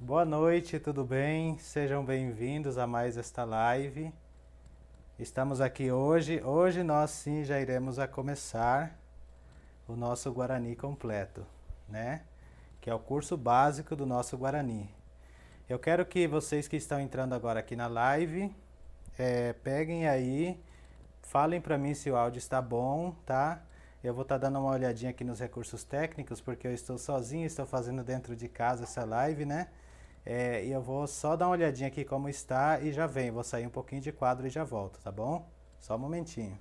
Boa noite, tudo bem? Sejam bem-vindos a mais esta live. Estamos aqui hoje. Hoje nós sim já iremos a começar o nosso Guarani completo, né? Que é o curso básico do nosso Guarani. Eu quero que vocês que estão entrando agora aqui na live, peguem aí, falem para mim se o áudio está bom, tá? Eu vou estar dando uma olhadinha aqui nos recursos técnicos, porque eu estou sozinho, estou fazendo dentro de casa essa live, né? E eu vou só dar uma olhadinha aqui como está e já venho. Vou sair um pouquinho de quadro e já volto, tá bom? Só um momentinho.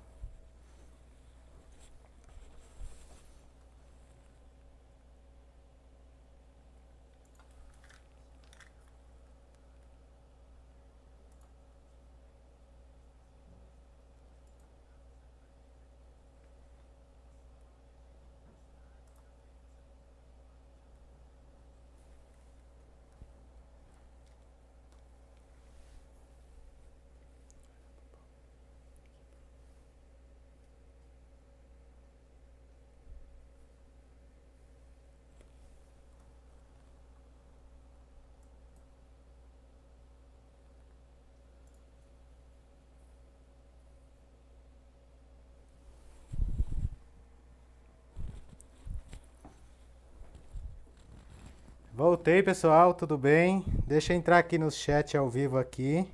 Voltei, pessoal, tudo bem? Deixa eu entrar aqui no chat ao vivo aqui.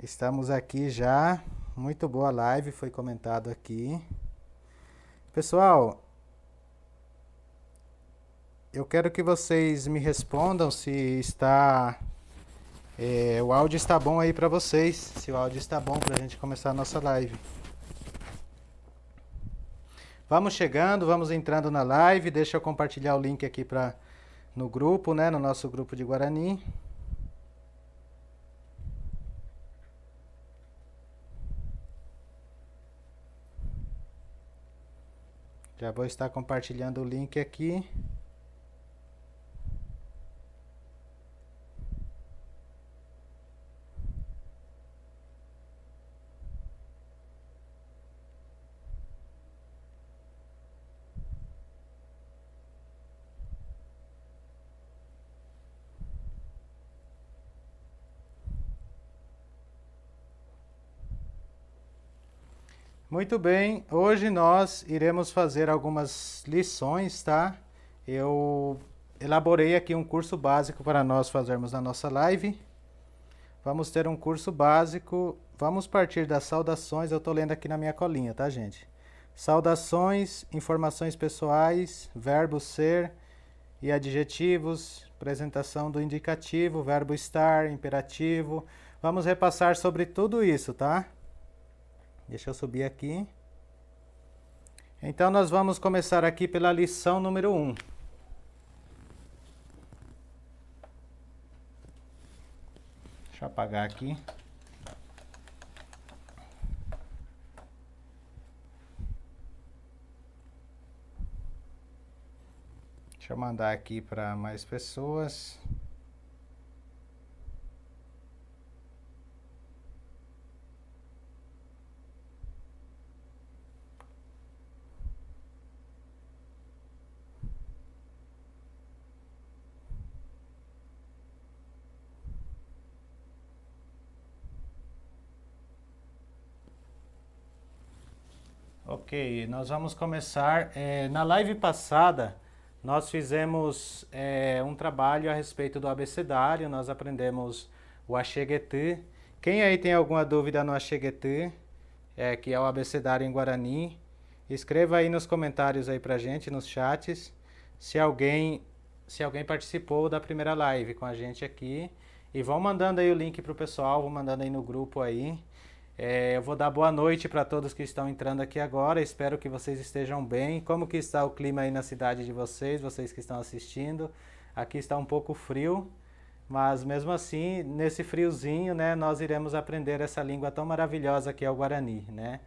Estamos aqui já. Muito boa live, foi comentado aqui. Pessoal, eu quero que vocês me respondam se o áudio está bom aí para vocês. Se o áudio está bom para a gente começar a nossa live. Vamos chegando, vamos entrando na live. Deixa eu compartilhar o link aqui no grupo, né? No nosso grupo de Guarani. Já vou estar compartilhando o link aqui. Muito bem, hoje nós iremos fazer algumas lições, tá? Eu elaborei aqui um curso básico para nós fazermos na nossa live. Vamos ter um curso básico, vamos partir das saudações, eu estou lendo aqui na minha colinha, tá, gente? Saudações, informações pessoais, verbo ser e adjetivos, apresentação do indicativo, verbo estar, imperativo. Vamos repassar sobre tudo isso, tá? Deixa eu subir aqui. Então, nós vamos começar aqui pela lição número 1. Deixa eu apagar aqui. Deixa eu mandar aqui para mais pessoas. Ok, nós vamos começar. Na live passada, nós fizemos um trabalho a respeito do abecedário, nós aprendemos o Axeguetê. Quem aí tem alguma dúvida no Axeguetê, que é o abecedário em Guarani, escreva aí nos comentários aí pra gente, nos chats, se alguém participou da primeira live com a gente aqui. E vão mandando aí o link pro pessoal, vão mandando aí no grupo aí. Eu vou dar boa noite para todos que estão entrando aqui agora, espero que vocês estejam bem. Como que está o clima aí na cidade de vocês, vocês que estão assistindo? Aqui está um pouco frio, mas mesmo assim, nesse friozinho, né, nós iremos aprender essa língua tão maravilhosa que é o Guarani, né?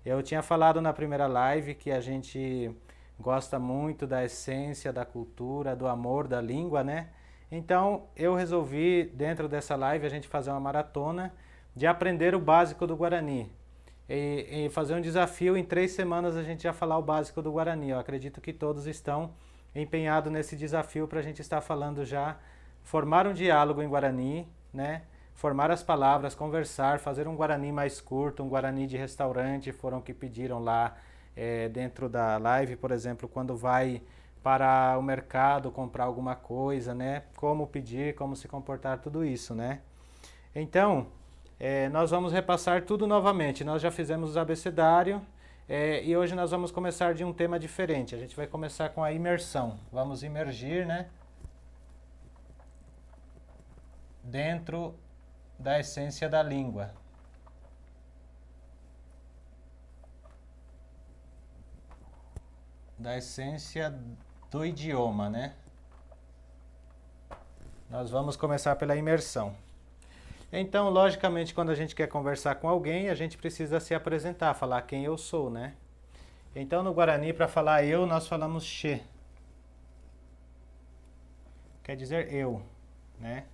Eu tinha falado na primeira live que a gente gosta muito da essência, da cultura, do amor da língua, né? Então, eu resolvi, dentro dessa live, a gente fazer uma maratona de aprender o básico do Guarani. E fazer um desafio, em 3 semanas a gente já falar o básico do Guarani. Eu acredito que todos estão empenhados nesse desafio para a gente estar falando já formar um diálogo em Guarani, né? Formar as palavras, conversar, fazer um Guarani mais curto, um Guarani de restaurante, foram que pediram lá dentro da live, por exemplo, quando vai para o mercado comprar alguma coisa, né? Como pedir, como se comportar, tudo isso, né? Então, nós vamos repassar tudo novamente. Nós já fizemos o abecedário e hoje nós vamos começar de um tema diferente. A gente vai começar com a imersão. Vamos imergir, né? Dentro da essência da língua. Da essência do idioma, né? Nós vamos começar pela imersão. Então, logicamente, quando a gente quer conversar com alguém, a gente precisa se apresentar, falar quem eu sou, né? Então, no Guarani, para falar eu, nós falamos che. Quer dizer eu, né?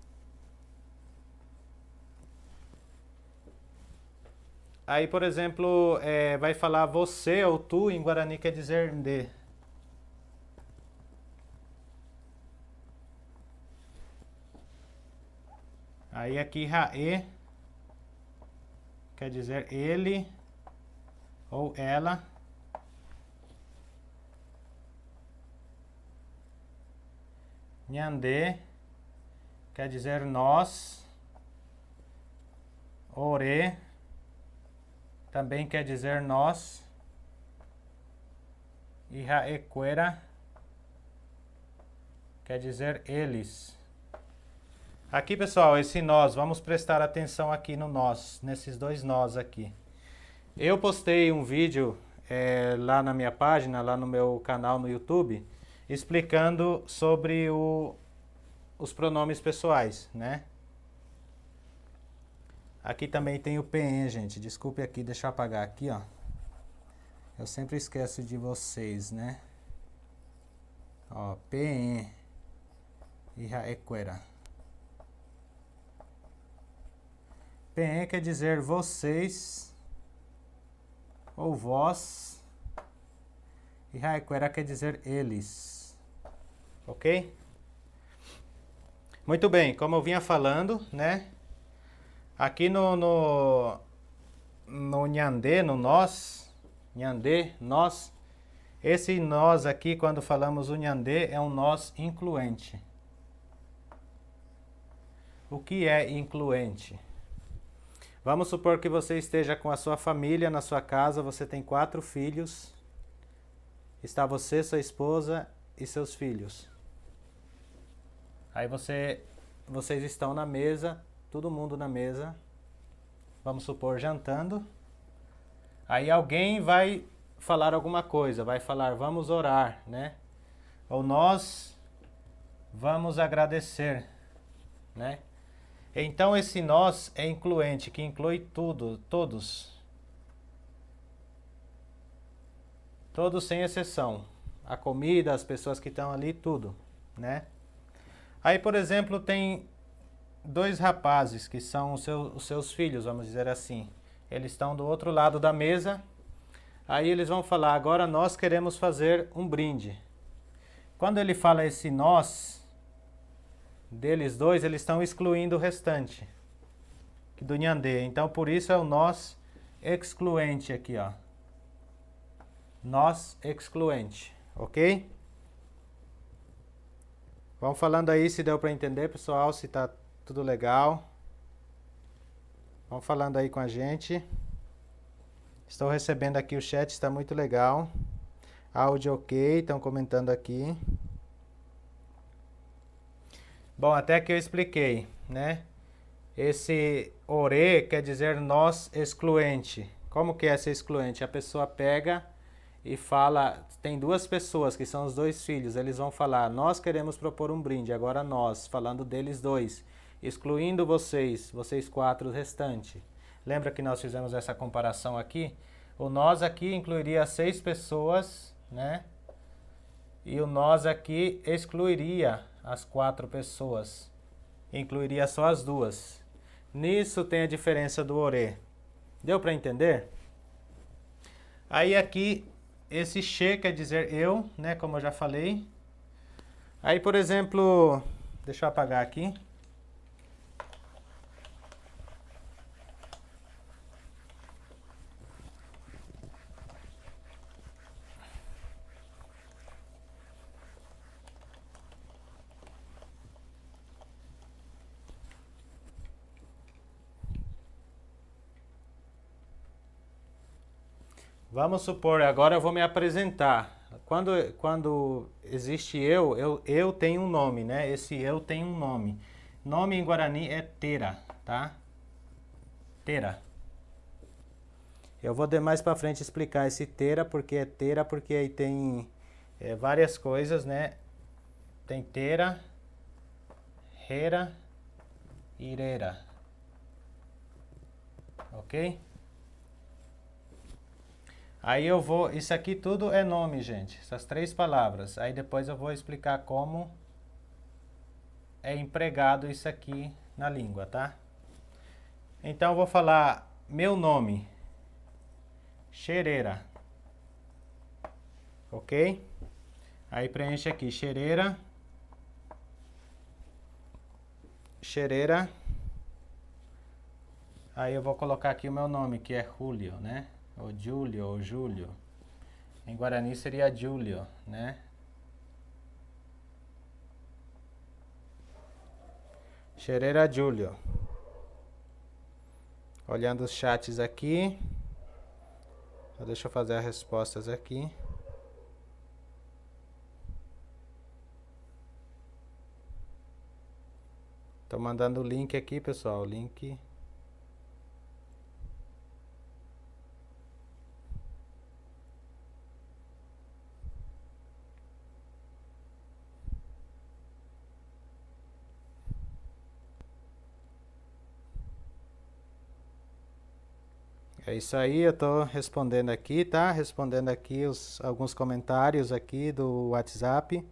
Aí, por exemplo, vai falar você ou tu, em Guarani quer dizer de. Aí aqui rae quer dizer ele ou ela. Nhande quer dizer nós. Ore também quer dizer nós. E raequera quer dizer eles. Aqui, pessoal, esse nós, vamos prestar atenção aqui no nós, nesses dois nós aqui. Eu postei um vídeo lá na minha página, lá no meu canal no YouTube, explicando sobre os pronomes pessoais, né? Aqui também tem o PN, gente. Desculpe aqui, deixa eu apagar aqui, ó. Eu sempre esqueço de vocês, né? Ó, PN. E raequera. PN quer dizer vocês ou vós. E raequera quer dizer eles. Ok? Muito bem, como eu vinha falando, né? Aqui no Nhande, no nós, Nhande, nós, esse nós aqui, quando falamos o Nhande, é um nós incluente. O que é incluente? Vamos supor que você esteja com a sua família na sua casa, você tem 4 filhos, está você, sua esposa e seus filhos. Aí vocês estão na mesa, todo mundo na mesa, vamos supor jantando, aí alguém vai falar alguma coisa, vai falar vamos orar, né? Ou nós vamos agradecer, né? Então esse nós é incluente, que inclui tudo, todos. Todos sem exceção. A comida, as pessoas que estão ali, tudo, né? Aí, por exemplo, tem 2 rapazes que são os seus filhos, vamos dizer assim. Eles estão do outro lado da mesa. Aí eles vão falar, agora nós queremos fazer um brinde. Quando ele fala esse nós, deles dois, eles estão excluindo o restante do Nhande. Então, por isso é o nós excluente aqui, ó. Nós excluente, ok? Vamos falando aí se deu para entender, pessoal, se tá tudo legal. Vamos falando aí com a gente. Estou recebendo aqui o chat, está muito legal. Áudio ok, estão comentando aqui. Bom, até que eu expliquei, né? Esse ore quer dizer nós excluente. Como que é esse excluente? A pessoa pega e fala, tem 2 pessoas que são os 2 filhos, eles vão falar, nós queremos propor um brinde, agora nós, falando deles 2, excluindo vocês 4 restante. Lembra que nós fizemos essa comparação aqui? O nós aqui incluiria 6 pessoas, né? E o nós aqui excluiria as 4 pessoas. Incluiria só as 2. Nisso tem a diferença do ore. Deu para entender? Aí aqui, esse che quer dizer eu, né? Como eu já falei. Aí, por exemplo, Deixa eu apagar aqui. Vamos supor, agora eu vou me apresentar. Quando existe eu tenho um nome, né? Esse eu tem um nome. Nome em Guarani é Tera, tá? Tera. Eu vou mais pra frente explicar esse Tera, porque aí tem várias coisas, né? Tem Tera, Hera, Irera. Ok? Aí eu vou, isso aqui tudo é nome, gente, essas 3 palavras. Aí depois eu vou explicar como é empregado isso aqui na língua, tá? Então eu vou falar meu nome, Xerera, ok? Aí preenche aqui, Xerera, Xerera. Aí eu vou colocar aqui o meu nome, que é Julio, né? Ou Júlio, ou Júlio. Em Guarani seria Júlio, né? Xerera Júlio. Olhando os chats aqui. Deixa eu fazer as respostas aqui. Tô mandando o link aqui, pessoal. O link. É isso aí, eu tô respondendo aqui, tá? Respondendo aqui alguns comentários aqui do WhatsApp.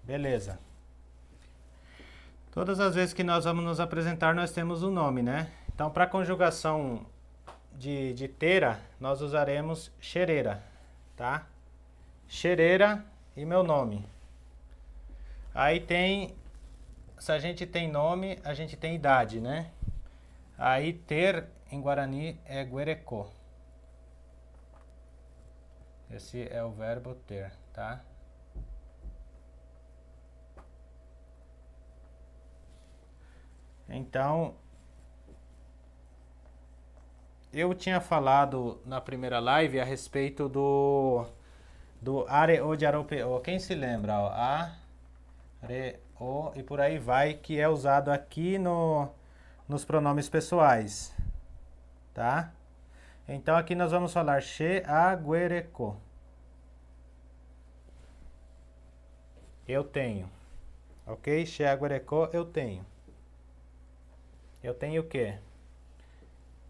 Beleza. Todas as vezes que nós vamos nos apresentar, nós temos um nome, né? Então, para conjugação de Tera, nós usaremos Xerera, tá? Xerera e meu nome. Aí tem, se a gente tem nome, a gente tem idade, né? Aí ter em Guarani é guerecô. Esse é o verbo ter, tá? Então, eu tinha falado na primeira live a respeito do are-o de aropeô. Quem se lembra? Ó, are-o e por aí vai, que é usado aqui nos pronomes pessoais, tá? Então aqui nós vamos falar che-a-guerecô. Eu tenho. Ok? Che-a-guerecô, eu tenho. Eu tenho o quê?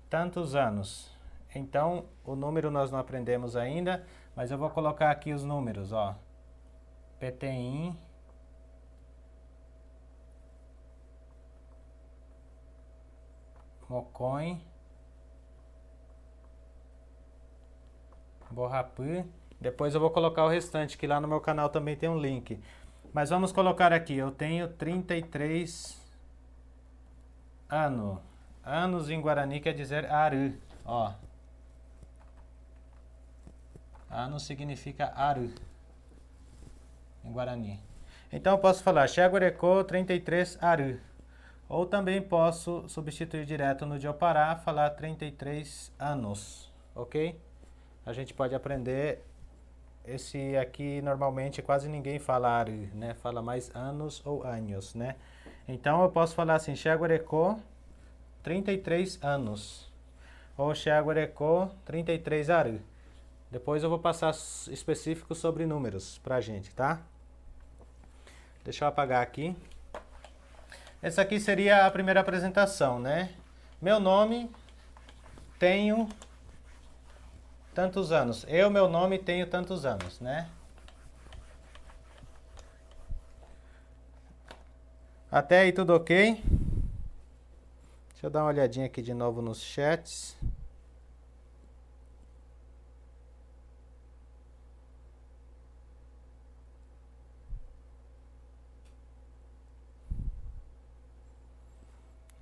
Tantos anos. Então, o número nós não aprendemos ainda, mas eu vou colocar aqui os números, ó. PTIN, Mocoin, Borrapu. Depois eu vou colocar o restante, que lá no meu canal também tem um link. Mas vamos colocar aqui, eu tenho 33 anos. Anos em Guarani quer dizer aru, ó. Ano significa aru em Guarani. Então eu posso falar Xaguarecô 33 aru. Ou também posso substituir direto no Diopará, falar 33 anos, ok? A gente pode aprender esse aqui, normalmente quase ninguém fala aru, né? Fala mais anos ou anos, né? Então eu posso falar assim, Xaguarecô 33 anos. Ou Xaguarecô 33 aru. Depois eu vou passar específicos sobre números pra gente, tá? Deixa eu apagar aqui. Essa aqui seria a primeira apresentação, né? Meu nome, tenho tantos anos. Eu, meu nome, tenho tantos anos, né? Até aí tudo ok? Deixa eu dar uma olhadinha aqui de novo nos chats.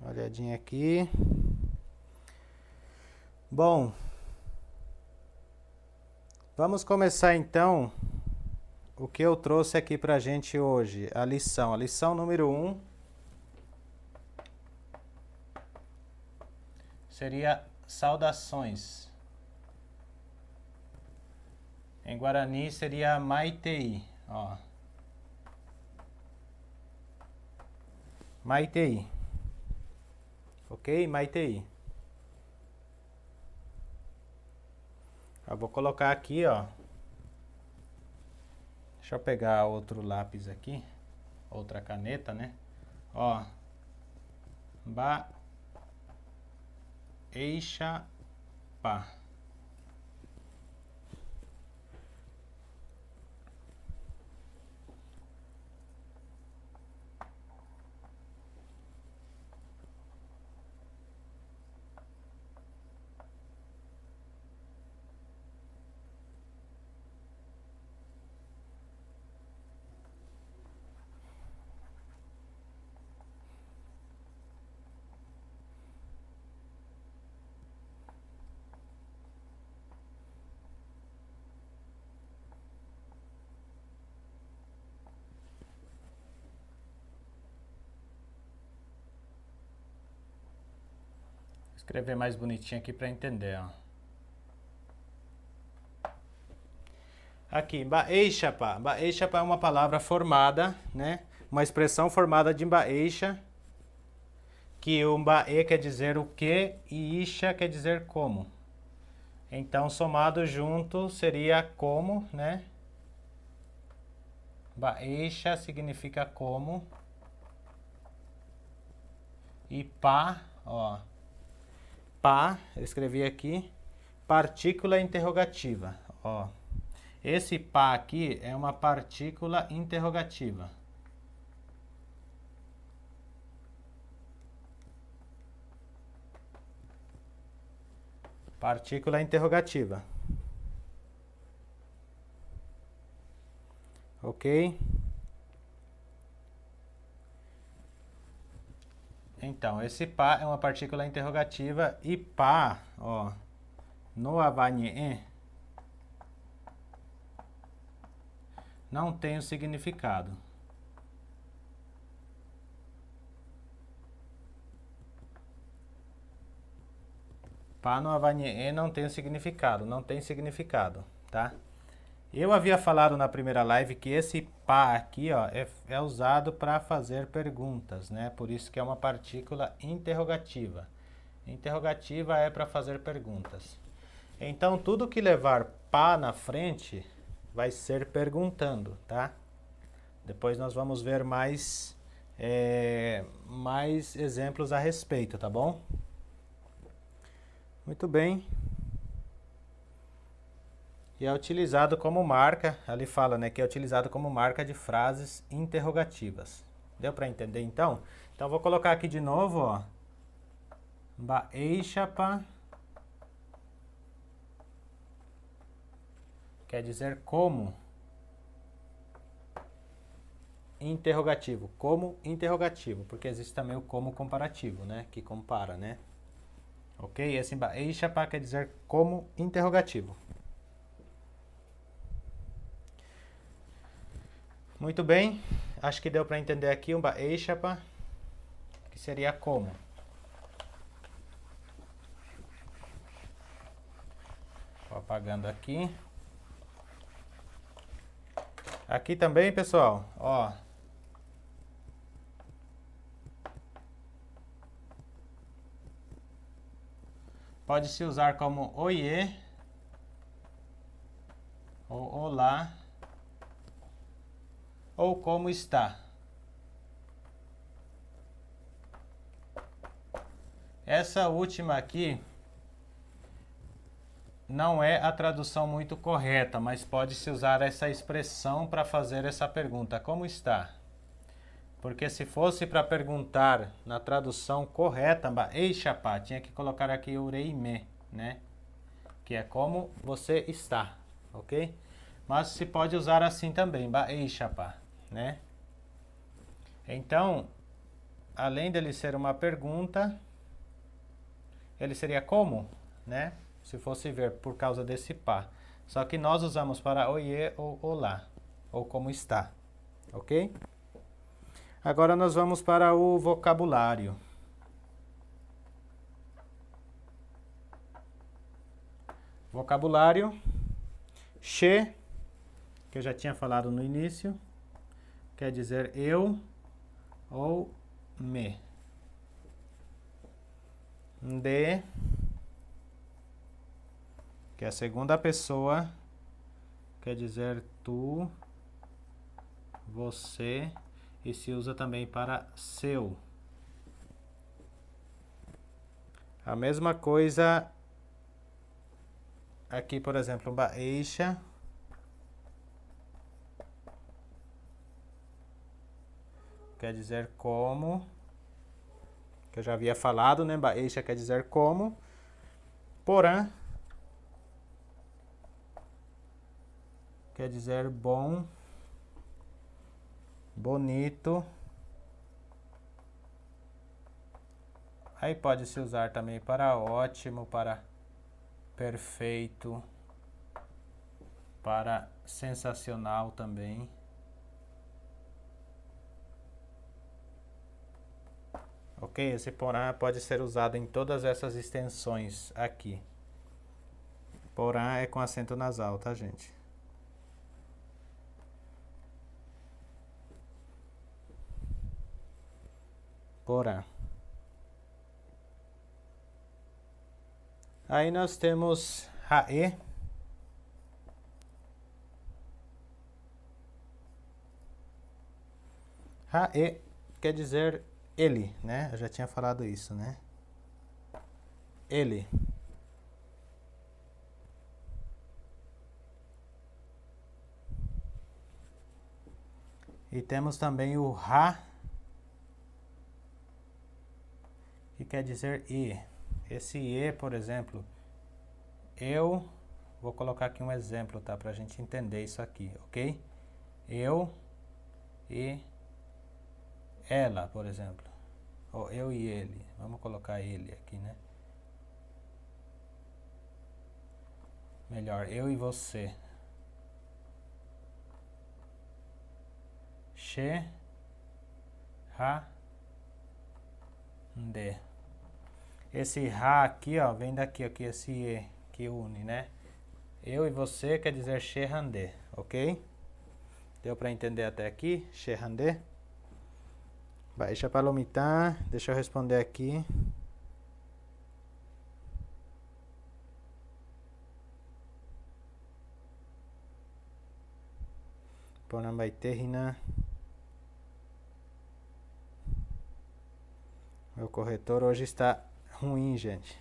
Olhadinha aqui. Bom, vamos começar então o que eu trouxe aqui pra gente hoje, a lição número 1 seria saudações. Em Guarani seria Maitei, ó. Maitei. Ok? Maitei. Eu vou colocar aqui, ó. Deixa eu pegar outro lápis aqui. Outra caneta, né? Ó. Ba. Eixa. Pá. Escrever mais bonitinho aqui para entender, ó. Aqui, baeixapa. Baeixapa é uma palavra formada, né? Uma expressão formada de baeixa, que o bae quer dizer o que e isha quer dizer como. Então, somado junto seria como, né? Baeixa significa como. E pá, ó. Pá, eu escrevi aqui, partícula interrogativa, ó. Esse pá aqui é uma partícula interrogativa. Partícula interrogativa. Ok? Então, esse pá é uma partícula interrogativa e pá, ó, no avanhe não tem o significado. Pá no avanhe não tem o significado, não tem significado, tá? Eu havia falado na primeira live que esse pá aqui, ó, é usado para fazer perguntas, né? Por isso que é uma partícula interrogativa. Interrogativa é para fazer perguntas. Então, tudo que levar pá na frente vai ser perguntando, tá? Depois nós vamos ver mais exemplos a respeito, tá bom? Muito bem. E é utilizado como marca, ali fala, né, que é utilizado como marca de frases interrogativas. Deu para entender então? Então vou colocar aqui de novo, ó. Baeixapa quer dizer como interrogativo, como interrogativo, porque existe também o como comparativo, né, que compara, né? Ok? Esse baeixapa quer dizer como interrogativo. Muito bem, acho que deu para entender aqui um baeixapa, que seria como. Vou apagando aqui. Aqui também, pessoal, ó. Pode se usar como oiê, ou olá, ou como está. Essa última aqui, não é a tradução muito correta, mas pode-se usar essa expressão para fazer essa pergunta. Como está? Porque se fosse para perguntar na tradução correta, ei chapá, tinha que colocar aqui ureime, né? Que é como você está, ok? Mas se pode usar assim também, ei chapá, né? Então, além dele ser uma pergunta, ele seria como, né? Se fosse ver por causa desse pá. Só que nós usamos para oiê ou olá, ou como está, ok? Agora nós vamos para o vocabulário. Vocabulário, che, que eu já tinha falado no início, quer dizer eu ou me. De, que é a segunda pessoa, quer dizer tu, você, e se usa também para seu. A mesma coisa aqui, por exemplo, baeixa, quer dizer como, que eu já havia falado, né? Baeixa quer dizer como. Porã quer dizer bom, bonito. Aí pode se usar também para ótimo, para perfeito, para sensacional também. Ok? Esse porã pode ser usado em todas essas extensões aqui. Porã é com acento nasal, tá, gente? Porã. Aí nós temos raê. Raê quer dizer ele, né? Eu já tinha falado isso, né? Ele. E temos também o ra, que quer dizer e. Esse e, por exemplo, eu vou colocar aqui um exemplo, tá? Pra gente entender isso aqui, ok? Eu e ela, por exemplo. Ou eu e ele. Vamos colocar ele aqui, né? Melhor, eu e você. Che, ra, de. Esse ra aqui, ó, vem daqui, aqui, esse e que une, né? Eu e você quer dizer che rande, ok? Deu para entender até aqui? Che rande? Baixa palomita, deixa eu responder aqui. Porambaiтерина. Meu corretor hoje está ruim, gente.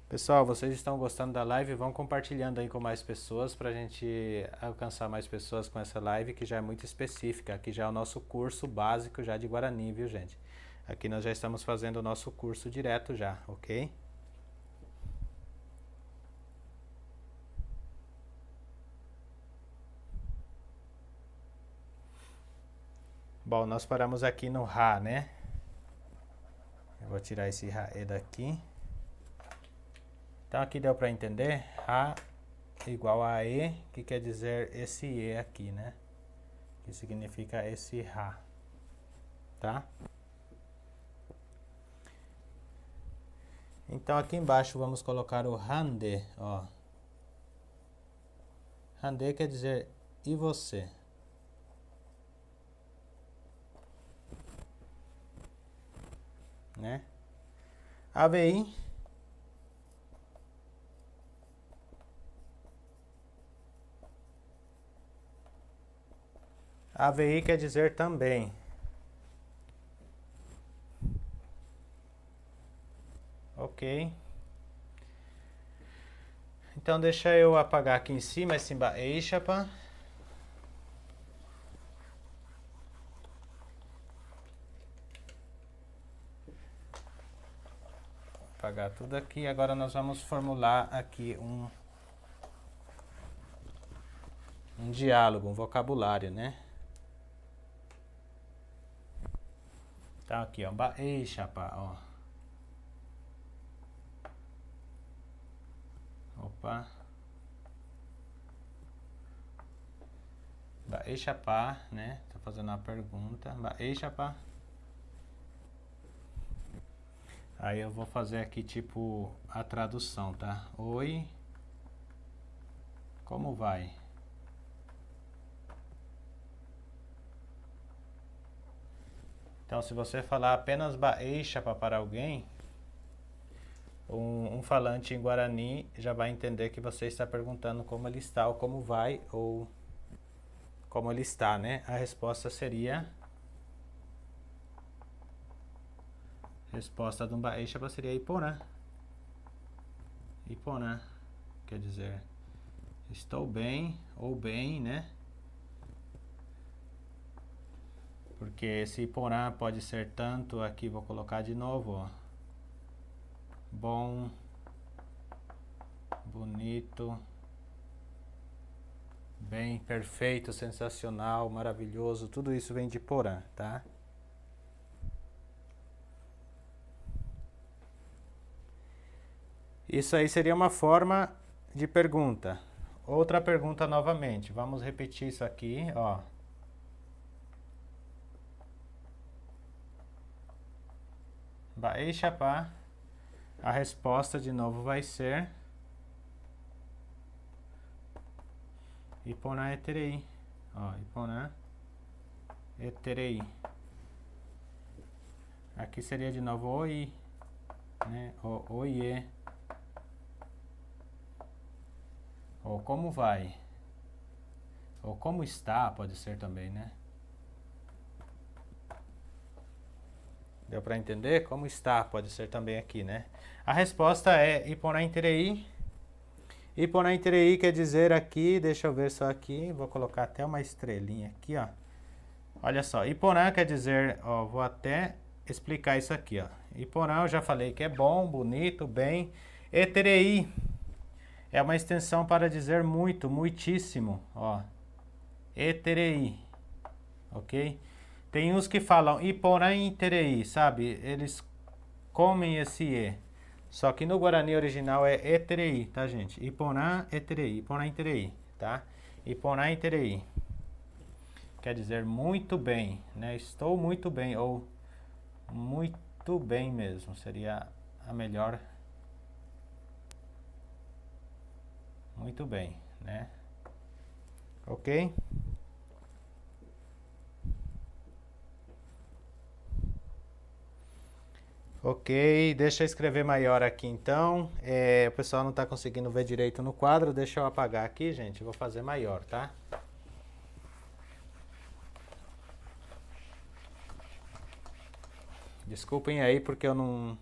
Pessoal, vocês estão gostando da live? Vão compartilhando aí com mais pessoas pra gente alcançar mais pessoas com essa live que já é muito específica. Aqui já é o nosso curso básico já de Guarani, viu, gente? Aqui nós já estamos fazendo o nosso curso direto já, ok? Bom, nós paramos aqui no Ra, né? Eu vou tirar esse Ra-e daqui. Então aqui deu para entender? Ra igual a E, que quer dizer esse E aqui, né? Que significa esse Ra. Tá? Então aqui embaixo vamos colocar o Rande, ó. Rande quer dizer e você? Né? AVI AVI quer dizer também. Ok. Então deixa eu apagar aqui em cima esse Baeixapa. Apagar tudo aqui. Agora nós vamos formular aqui um diálogo, um vocabulário, né? Tá aqui, ó. Baeixapa, ó. Opa. Baeixapa, né? Tá fazendo uma pergunta. Baeixapa. Aí eu vou fazer aqui tipo a tradução, tá? Oi. Como vai? Então, se você falar apenas Baeixapa para alguém, um falante em Guarani já vai entender que você está perguntando como ele está, ou como vai, ou como ele está, né? A resposta seria... Resposta de um Baeixapa seria Iporã. Iporã. Quer dizer, estou bem, ou bem, né? Porque esse Iporã pode ser tanto, aqui vou colocar de novo, ó. Bom, bonito, bem, perfeito, sensacional, maravilhoso, tudo isso vem de Porã, tá? Isso aí seria uma forma de pergunta. Outra pergunta novamente, vamos repetir isso aqui, ó. Baeixapa, a resposta de novo vai ser Iporã Eterei. Ó, Iporã Eterei. Aqui seria de novo oi, né? Oiê. Ou como vai. Ou como está, pode ser também, né? Deu para entender? Como está, pode ser também aqui, né? A resposta é Iporã Interei. Iporã Interei quer dizer aqui, deixa eu ver só aqui, vou colocar até uma estrelinha aqui, ó. Olha só, Iporã quer dizer, ó, vou até explicar isso aqui, ó. Iporã eu já falei que é bom, bonito, bem. Eterei é uma extensão para dizer muito, muitíssimo, ó. Eterei, ok? Tem uns que falam Iporã Interei, sabe? Eles comem esse E. Só que no Guarani original é Eterei, tá, gente? Iporã Eterei, Iporã Interei, tá? Iporã Interei. Quer dizer muito bem, né? Estou muito bem, ou muito bem mesmo. Seria a melhor. Muito bem, né? Ok? Ok, deixa eu escrever maior aqui então. O pessoal não está conseguindo ver direito no quadro, deixa eu apagar aqui, gente. Vou fazer maior, tá? Desculpem aí porque eu não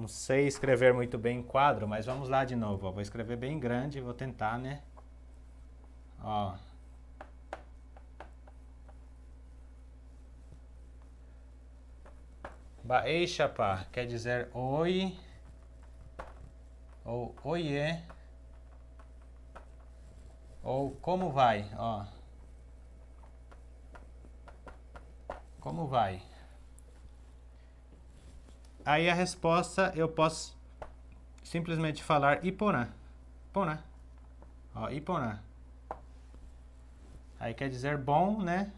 sei escrever muito bem em quadro, mas vamos lá de novo. Ó. Vou escrever bem grande, vou tentar, né? Ó. Baeixapa quer dizer oi, ou oiê, ou como vai, ó. Como vai? Aí a resposta eu posso simplesmente falar Iporã. Iporã. Ó, Iporã. Aí quer dizer bom, né?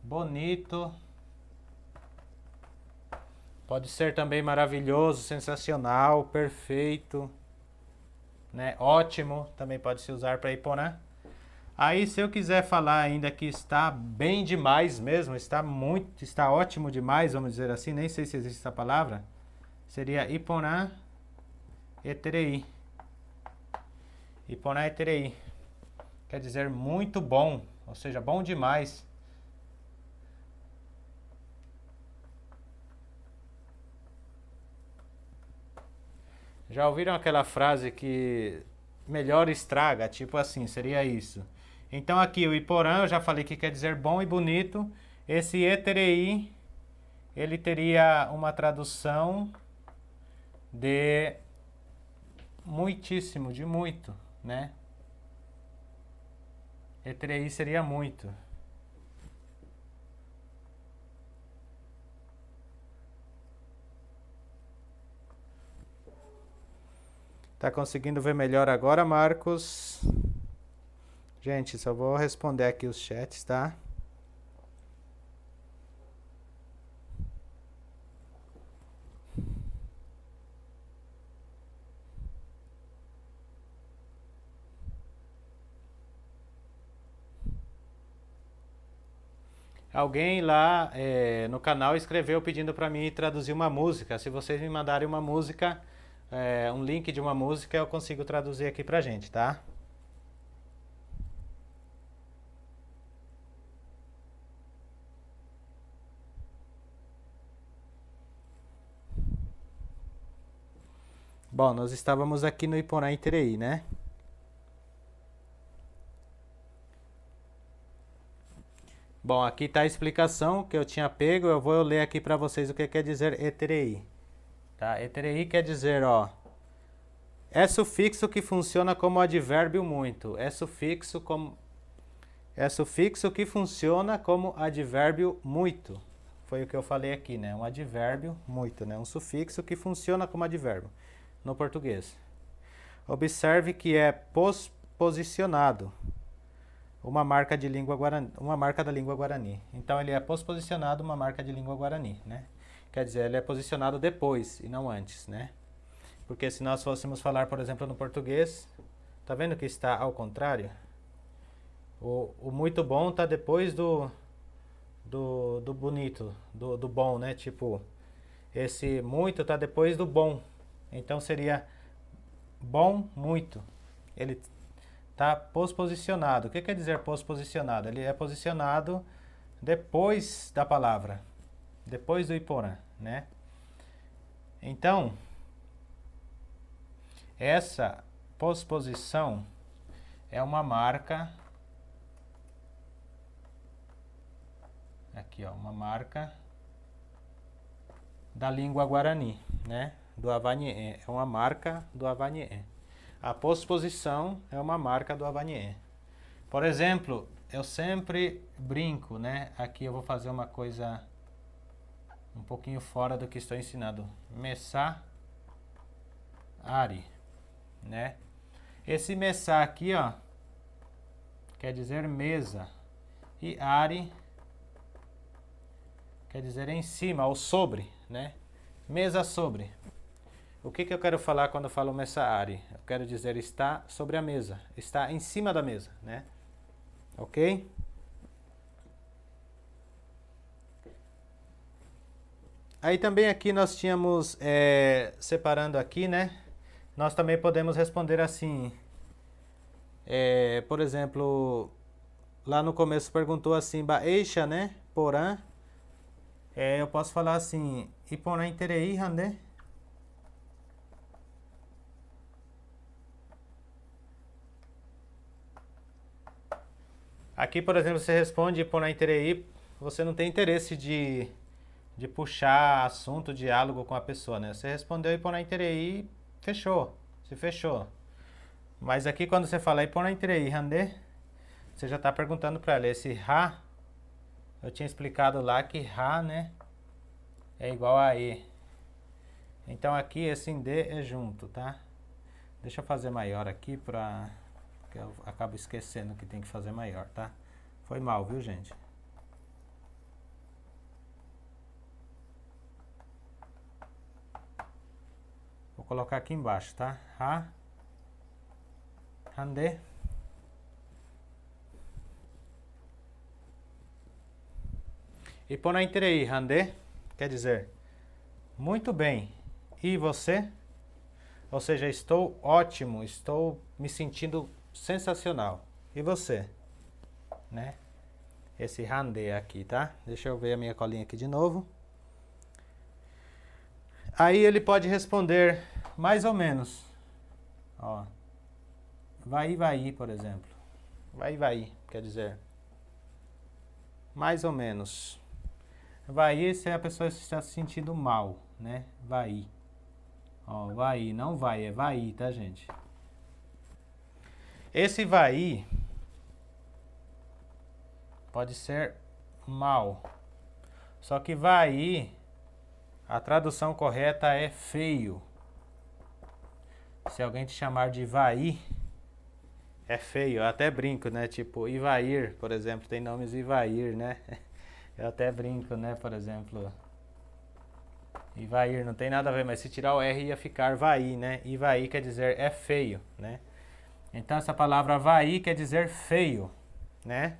Bonito. Pode ser também maravilhoso, sensacional, perfeito, né? Ótimo, também pode se usar para Iporã. Aí se eu quiser falar ainda que está bem demais mesmo, está ótimo demais, vamos dizer assim, nem sei se existe essa palavra, seria Iporã Eterei. Iporã Eterei. Quer dizer muito bom, ou seja, bom demais. Já ouviram aquela frase que melhor estraga? Tipo assim, seria isso. Então aqui o Iporã, eu já falei que quer dizer bom e bonito. Esse Eterei, ele teria uma tradução de muitíssimo, de muito, né? Eterei seria muito. Tá conseguindo ver melhor agora, Marcos? Gente, só vou responder aqui os chats, tá? Alguém lá no canal escreveu pedindo para mim traduzir uma música. Se vocês me mandarem uma música, um link de uma música, eu consigo traduzir aqui pra gente, tá? Bom, nós estávamos aqui no Iporã Iterei, né? Bom, aqui está a explicação que eu tinha pego. Eu vou ler aqui para vocês o que quer dizer Eterei. Tá? Eterei quer dizer, ó, é sufixo que funciona como advérbio muito. É sufixo que funciona como advérbio muito. Foi o que eu falei aqui, né? Um advérbio muito, né? Um sufixo que funciona como advérbio no português. Observe que é posposicionado, uma marca de língua guarani, uma marca da língua guarani. Então ele é posposicionado, uma marca de língua guarani, né? Quer dizer, ele é posicionado depois e não antes, né? Porque se nós fôssemos falar, por exemplo, no português, tá vendo que está ao contrário? O muito bom tá depois do bonito, do bom, né? Tipo, esse muito tá depois do bom. Então seria bom muito. Ele tá posposicionado. O que quer dizer posposicionado? Ele é posicionado depois da palavra, depois do Iporã, né? Então, essa posposição é uma marca, aqui ó, uma marca da língua guarani, né? Do Havaniê, é uma marca do Havaniê. A posposição é uma marca do Havaniê. Por exemplo, eu sempre brinco, né? Aqui eu vou fazer uma coisa um pouquinho fora do que estou ensinando. Messá Ari, né? Esse messá aqui, ó, quer dizer mesa. E Ari quer dizer em cima, ou sobre, né? Mesa sobre. O que eu quero falar quando eu falo mesa Ari? Eu quero dizer está sobre a mesa, está em cima da mesa, né? Ok? Aí também aqui nós tínhamos, separando aqui, né? Nós também podemos responder assim, por exemplo, lá no começo perguntou assim, Baeixa, né? Porã. Eu posso falar assim, Iporã Interei, né? Aqui, por exemplo, você responde Iporã Interei, você não tem interesse de puxar assunto, diálogo com a pessoa, né? Você respondeu Iporã Interei, fechou, se fechou. Mas aqui quando você fala Iporã Interei, Randê, você já está perguntando para ela, esse Ra, eu tinha explicado lá que Ra, né, é igual a E. Então aqui esse D é junto, tá? Deixa eu fazer maior aqui pra... porque eu acabo esquecendo que tem que fazer maior, tá? Foi mal, viu, gente? Vou colocar aqui embaixo, tá? Ra, Randê. Iporã Interei, Randê, quer dizer, muito bem. E você? Ou seja, estou ótimo, estou me sentindo sensacional. E você? Né? Esse Randê aqui, tá? Deixa eu ver a minha colinha aqui de novo. Aí ele pode responder mais ou menos. Ó, vai, por exemplo. Vai, quer dizer, mais ou menos. Vai se a pessoa está se sentindo mal, né? Vai. Ó, vai, não vai, é vai, tá, gente? Esse vai pode ser mal. Só que vai, a tradução correta é feio. Se alguém te chamar de vai, é feio. Eu até brinco, né? Tipo, Ivair, por exemplo, tem nomes Ivair, né? Eu até brinco, né? Por exemplo, Ivair não tem nada a ver, mas se tirar o R ia ficar vai, né? Ivair quer dizer é feio, né? Então essa palavra vai quer dizer feio, né?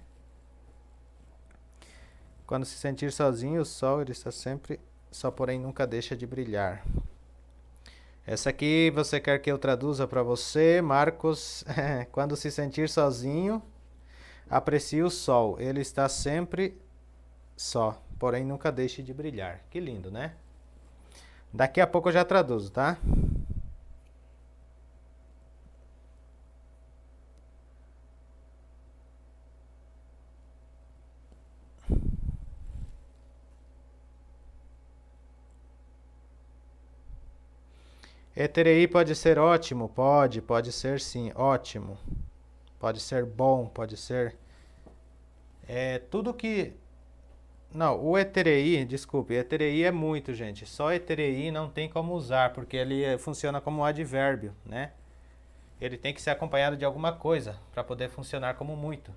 Quando se sentir sozinho, o sol ele está sempre só, porém nunca deixa de brilhar. Essa aqui você quer que eu traduza para você, Marcos? Quando se sentir sozinho, aprecie o sol. Ele está sempre só, porém nunca deixe de brilhar. Que lindo, né? Daqui a pouco eu já traduzo, tá? Eterei pode ser ótimo? Pode ser sim, ótimo. Pode ser bom, pode ser... tudo que... Não, o eterei, desculpe, eterei é muito, gente. Só eterei não tem como usar, porque ele funciona como um advérbio, né? Ele tem que ser acompanhado de alguma coisa para poder funcionar como muito.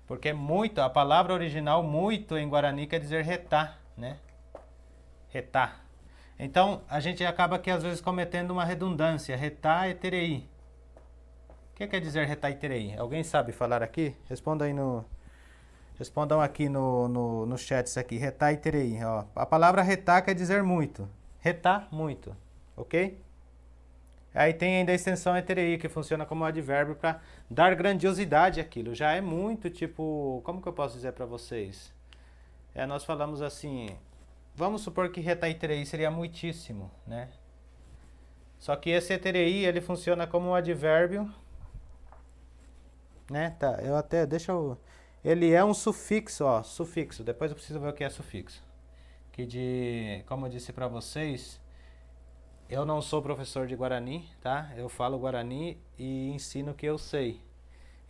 Porque muito, a palavra original muito em Guarani quer dizer retar, né? Retar. Então, a gente acaba aqui às vezes cometendo uma redundância. Retar e terei. O que quer dizer retar e terei? Alguém sabe falar aqui? Respondam aqui no chat isso aqui. Retar e terei. Ó. A palavra retar quer dizer muito. Retar, muito. Ok? Aí tem ainda a extensão eterei, que funciona como advérbio para dar grandiosidade àquilo. Já é muito tipo... Como que eu posso dizer para vocês? Nós falamos assim... Vamos supor que retar e terei seria muitíssimo, né? Só que esse terei, ele funciona como um advérbio, né? Tá, ele é um sufixo, ó, sufixo. Depois eu preciso ver o que é sufixo. Como eu disse para vocês, eu não sou professor de Guarani, tá? Eu falo Guarani e ensino o que eu sei.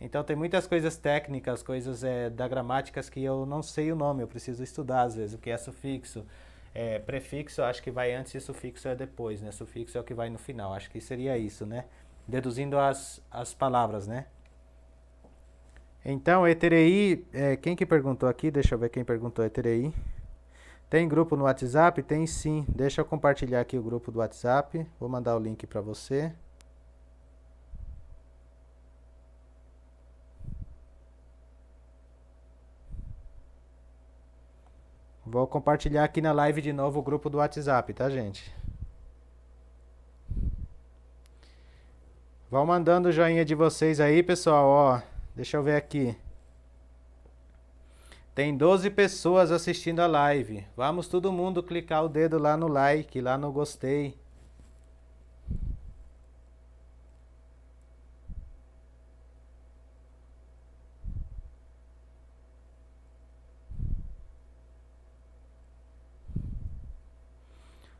Então tem muitas coisas técnicas, coisas da gramáticas que eu não sei o nome, eu preciso estudar às vezes, o que é sufixo, prefixo acho que vai antes e sufixo é depois, né? Sufixo é o que vai no final, acho que seria isso, né? Deduzindo as palavras, né? Então, eterei, quem que perguntou aqui? Deixa eu ver quem perguntou eterei. Tem grupo no WhatsApp? Tem sim, deixa eu compartilhar aqui o grupo do WhatsApp, vou mandar o link para você. Vou compartilhar aqui na live de novo o grupo do WhatsApp, tá, gente? Vão mandando o joinha de vocês aí, pessoal, ó. Deixa eu ver aqui. Tem 12 pessoas assistindo a live. Vamos todo mundo clicar o dedo lá no like, lá no gostei.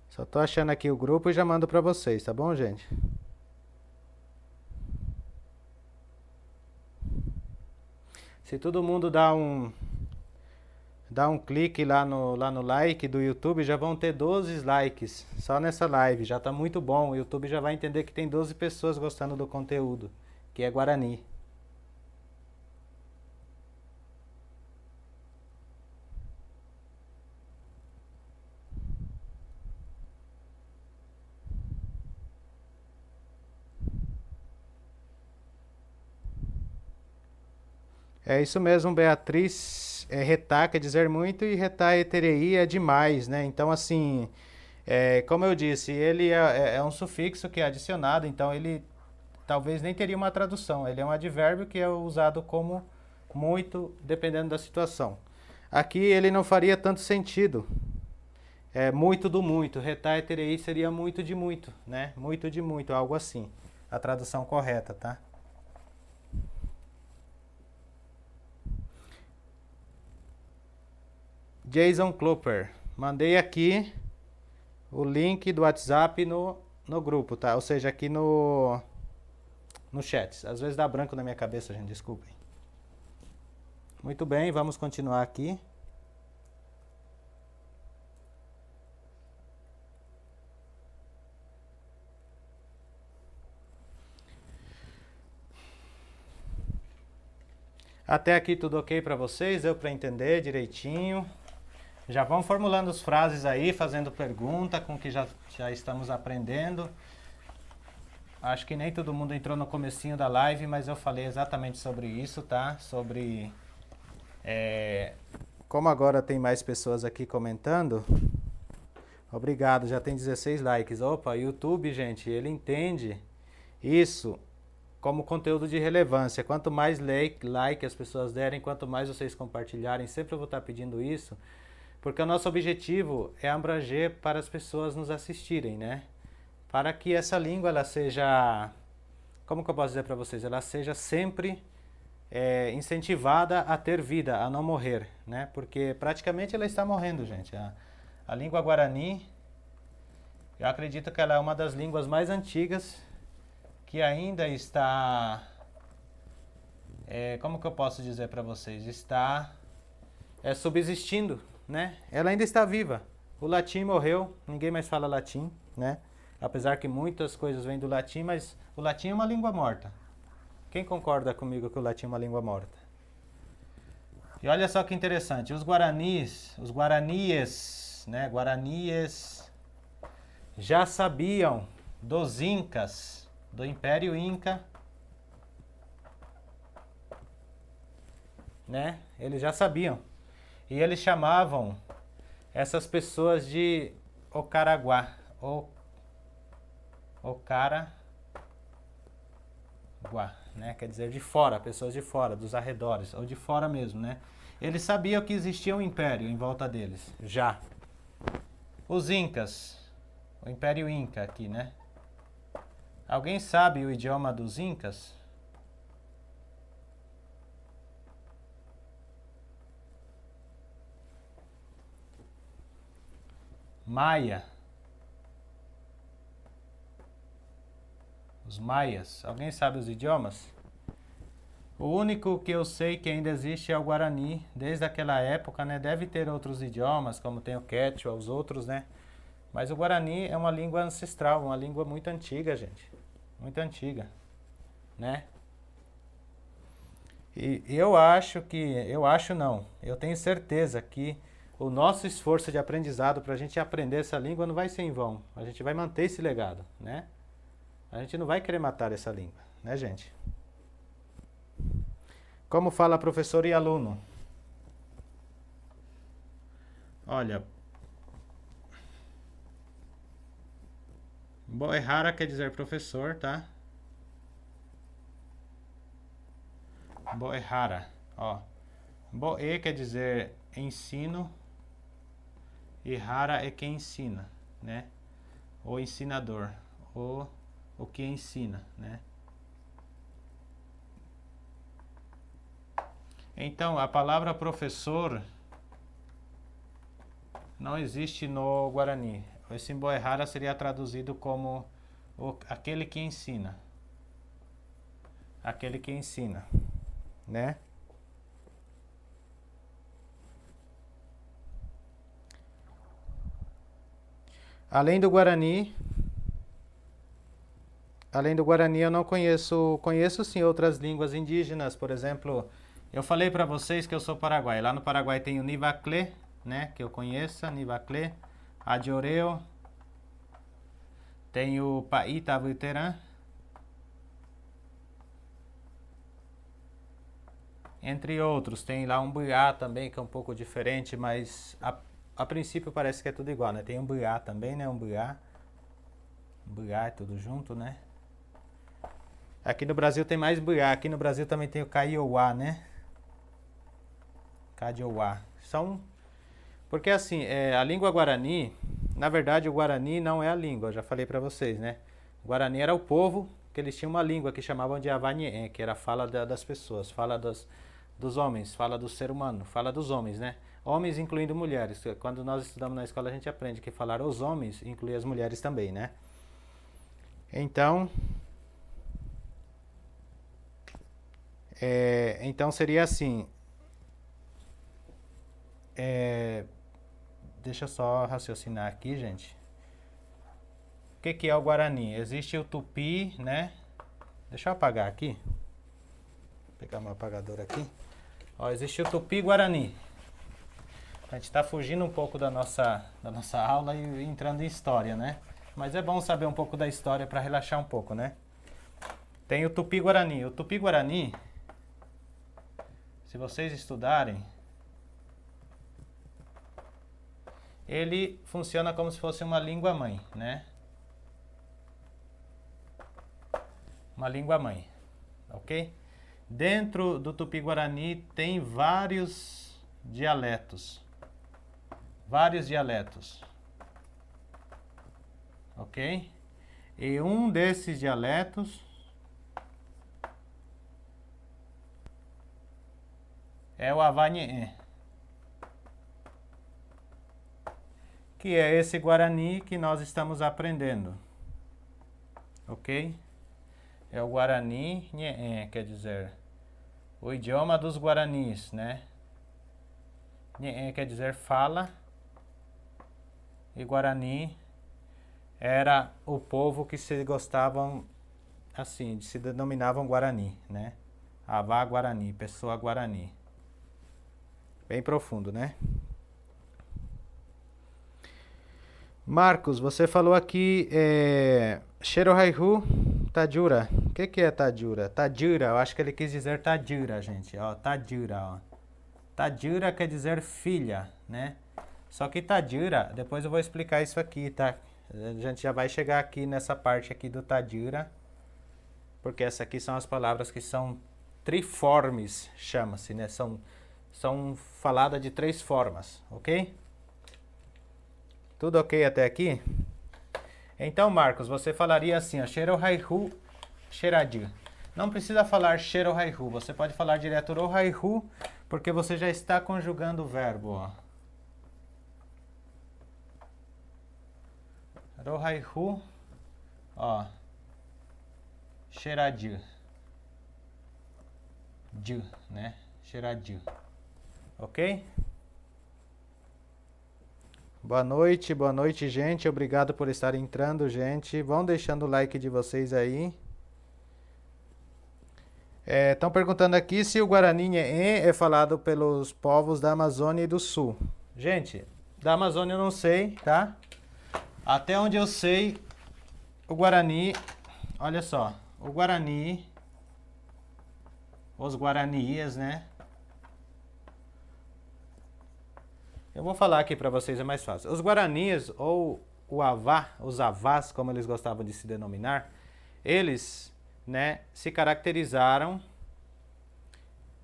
Só tô achando aqui o grupo e já mando pra vocês, tá bom, gente? Se todo mundo dá um clique lá no like do YouTube, já vão ter 12 likes só nessa live. Já tá muito bom. O YouTube já vai entender que tem 12 pessoas gostando do conteúdo, que é Guarani. É isso mesmo, Beatriz. Retar quer dizer muito e retar eterei é demais, né? Então, assim, como eu disse, ele é um sufixo que é adicionado, então ele talvez nem teria uma tradução. Ele é um advérbio que é usado como muito, dependendo da situação. Aqui ele não faria tanto sentido. muito do muito. Retá eterei seria muito de muito, né? Muito de muito, algo assim. A tradução correta, tá? Jason Klopper, mandei aqui o link do WhatsApp no grupo, tá? Ou seja, aqui no chat. Às vezes dá branco na minha cabeça, gente, desculpem. Muito bem, vamos continuar aqui. Até aqui tudo ok para vocês? Deu para entender direitinho? Já vão formulando as frases aí, fazendo pergunta com que já estamos aprendendo. Acho que nem todo mundo entrou no comecinho da live, mas eu falei exatamente sobre isso, tá? Sobre... como agora tem mais pessoas aqui comentando... Obrigado, já tem 16 likes. Opa, YouTube, gente, ele entende isso como conteúdo de relevância. Quanto mais like as pessoas derem, quanto mais vocês compartilharem, sempre eu vou estar pedindo isso, porque o nosso objetivo é abranger para as pessoas nos assistirem, né? Para que essa língua, ela seja, como que eu posso dizer para vocês? Ela seja sempre incentivada a ter vida, a não morrer, né? Porque praticamente ela está morrendo, gente. A língua guarani, eu acredito que ela é uma das línguas mais antigas que ainda está, como que eu posso dizer para vocês? Está subsistindo, né? Ela ainda está viva. O latim morreu, ninguém mais fala latim, né? Apesar que muitas coisas vêm do latim, mas o latim é uma língua morta. Quem concorda comigo que o latim é uma língua morta? E olha só que interessante, os guaraníes, né? Guaraníes já sabiam dos incas, do Império Inca, né? Eles já sabiam. E eles chamavam essas pessoas de Ocaraguá, Ocaraguá, né? Quer dizer de fora, pessoas de fora, dos arredores, ou de fora mesmo, né? Eles sabiam que existia um império em volta deles, já. Os incas, o Império Inca aqui, né? Alguém sabe o idioma dos incas? Maia. Os maias. Alguém sabe os idiomas? O único que eu sei que ainda existe é o Guarani, desde aquela época, né? Deve ter outros idiomas, como tem o Quechua, os outros, né? Mas o Guarani é uma língua ancestral, uma língua muito antiga, gente. Muito antiga, né? E eu tenho certeza que o nosso esforço de aprendizado para a gente aprender essa língua não vai ser em vão. A gente vai manter esse legado, né? A gente não vai querer matar essa língua, né, gente? Como fala professor e aluno? Olha, Boerrara quer dizer professor, tá? Boerrara, ó. Boe quer dizer ensino e rara é quem ensina, né? O ensinador, o que ensina, né? Então, a palavra professor não existe no Guarani. Esse Boerrara seria traduzido como aquele que ensina. Aquele que ensina, né? Além do Guarani eu não conheço sim outras línguas indígenas, por exemplo, eu falei para vocês que eu sou paraguai. Lá no Paraguai tem o Nivaclé, né, que eu conheço, Nivaclé, Adioreu, tem o Paitavuiterã, entre outros. Tem lá um Buiá também, que é um pouco diferente, mas a princípio parece que é tudo igual, né? Tem um Buiá também, né? Um Buiá é tudo junto, né? Aqui no Brasil tem mais Buiá. Aqui no Brasil também tem o Kaiowá, né? Kaiowá. Porque assim, a língua Guarani, Na verdade, o Guarani não é a língua, eu já falei para vocês, né? O Guarani era o povo, que eles tinham uma língua que chamavam de Avanhê, que era a fala das pessoas, fala dos homens, fala do ser humano, fala dos homens, né? Homens incluindo mulheres. Quando nós estudamos na escola, a gente aprende que falar os homens inclui as mulheres também, né? Então, então seria assim. Deixa eu só raciocinar aqui, gente. O que é o Guarani? Existe o Tupi, né? Deixa eu apagar aqui. Vou pegar meu apagador aqui. Ó, existe o Tupi Guarani. A gente está fugindo um pouco da nossa aula e entrando em história, né? Mas é bom saber um pouco da história para relaxar um pouco, né? Tem o Tupi Guarani. O Tupi Guarani, se vocês estudarem, ele funciona como se fosse uma língua mãe, né? Uma língua mãe, ok? Dentro do Tupi-Guarani tem vários dialetos. Vários dialetos. Ok? E um desses dialetos é o Avanhê, que é esse Guarani que nós estamos aprendendo. Ok? É o Guarani Nhê, quer dizer, o idioma dos Guaranis, né? Nhê quer dizer fala, e Guarani era o povo que se gostavam, assim, se denominavam Guarani, né? Avá Guarani, pessoa Guarani. Bem profundo, né? Marcos, você falou aqui, Sherohaihu Tajura. O que é Tajura? Tajura, eu acho que ele quis dizer Tajura, gente. Ó, Tajura, ó. Tajura quer dizer filha, né? Só que Tajura, depois eu vou explicar isso aqui, tá? A gente já vai chegar aqui nessa parte aqui do Tajura, porque essas aqui são as palavras que são triformes, chama-se, né? São faladas de 3 formas, ok? Tudo ok até aqui? Então, Marcos, você falaria assim, ó, Sherohaihu Sheradi. Não precisa falar Sherohaihu, você pode falar direto Rohaihu, porque você já está conjugando o verbo, ó. Rohaihu, ó, Sheradi. Ju, né? Sheradi. Ok? Boa noite, gente. Obrigado por estar entrando, gente. Vão deixando o like de vocês aí. Estão perguntando aqui se o Guarani Nhê é falado pelos povos da Amazônia e do Sul. Gente, da Amazônia eu não sei, tá? Até onde eu sei, o Guarani, olha só, o Guarani, os Guaranias, né? Eu vou falar aqui para vocês, é mais fácil. Os Guaranias, ou o Avá, os Avás, como eles gostavam de se denominar, eles, né, se caracterizaram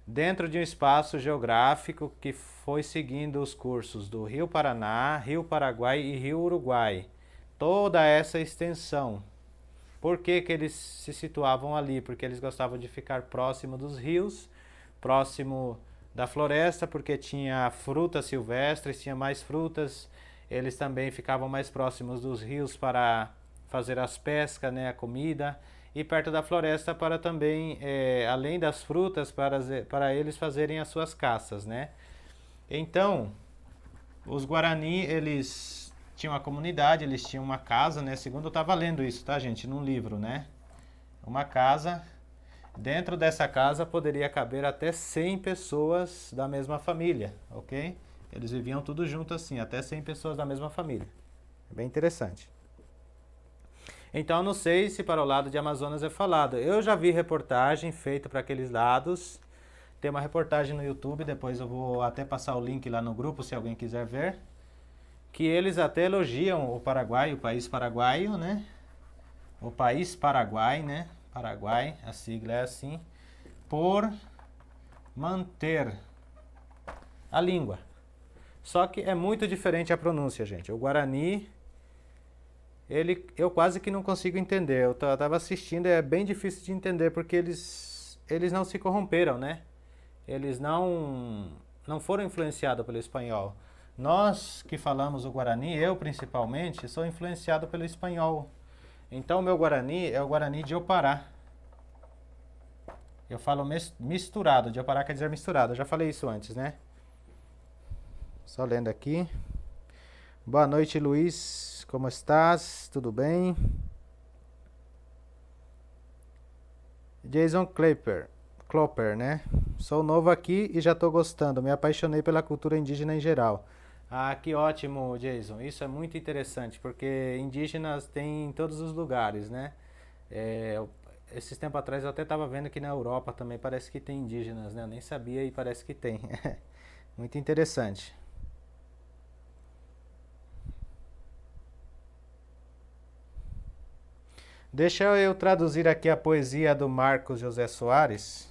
dentro de um espaço geográfico que foi seguindo os cursos do Rio Paraná, Rio Paraguai e Rio Uruguai. Toda essa extensão. Por que que eles se situavam ali? Porque eles gostavam de ficar próximo dos rios, próximo da floresta, porque tinha frutas silvestres, tinha mais frutas. Eles também ficavam mais próximos dos rios para fazer as pescas, né, a comida, e perto da floresta para também, além das frutas, para eles fazerem as suas caças, né? Então, os Guarani, eles tinham uma comunidade, eles tinham uma casa, né? Segundo eu estava lendo isso, tá, gente? Num livro, né? Uma casa. Dentro dessa casa poderia caber até 100 pessoas da mesma família, ok? Eles viviam tudo junto assim, até 100 pessoas da mesma família. É bem interessante. Então, eu não sei se para o lado de Amazonas é falado. Eu já vi reportagem feita para aqueles lados. Tem uma reportagem no YouTube, depois eu vou até passar o link lá no grupo, se alguém quiser ver. Que eles até elogiam o Paraguai, o país paraguaio, né? O país Paraguai, né? Paraguai, a sigla é assim, por manter a língua. Só que é muito diferente a pronúncia, gente. O Guarani eu quase que não consigo entender. Eu estava assistindo, é bem difícil de entender porque eles não se corromperam, né? Eles não foram influenciados pelo espanhol. Nós que falamos o Guarani, eu principalmente, sou influenciado pelo espanhol. Então o meu Guarani é o Guarani de Opará. Eu falo misturado, de Opará quer dizer misturado. Eu já falei isso antes, né? Só lendo aqui. Boa noite, Luiz. Como estás? Tudo bem? Jason Klopper, né? Sou novo aqui e já estou gostando. Me apaixonei pela cultura indígena em geral. Ah, que ótimo, Jason. Isso é muito interessante, porque indígenas tem em todos os lugares, né? Esses tempos atrás eu até estava vendo que na Europa também parece que tem indígenas, né? Eu nem sabia e parece que tem. Muito interessante. Deixa eu traduzir aqui a poesia do Marcos José Soares.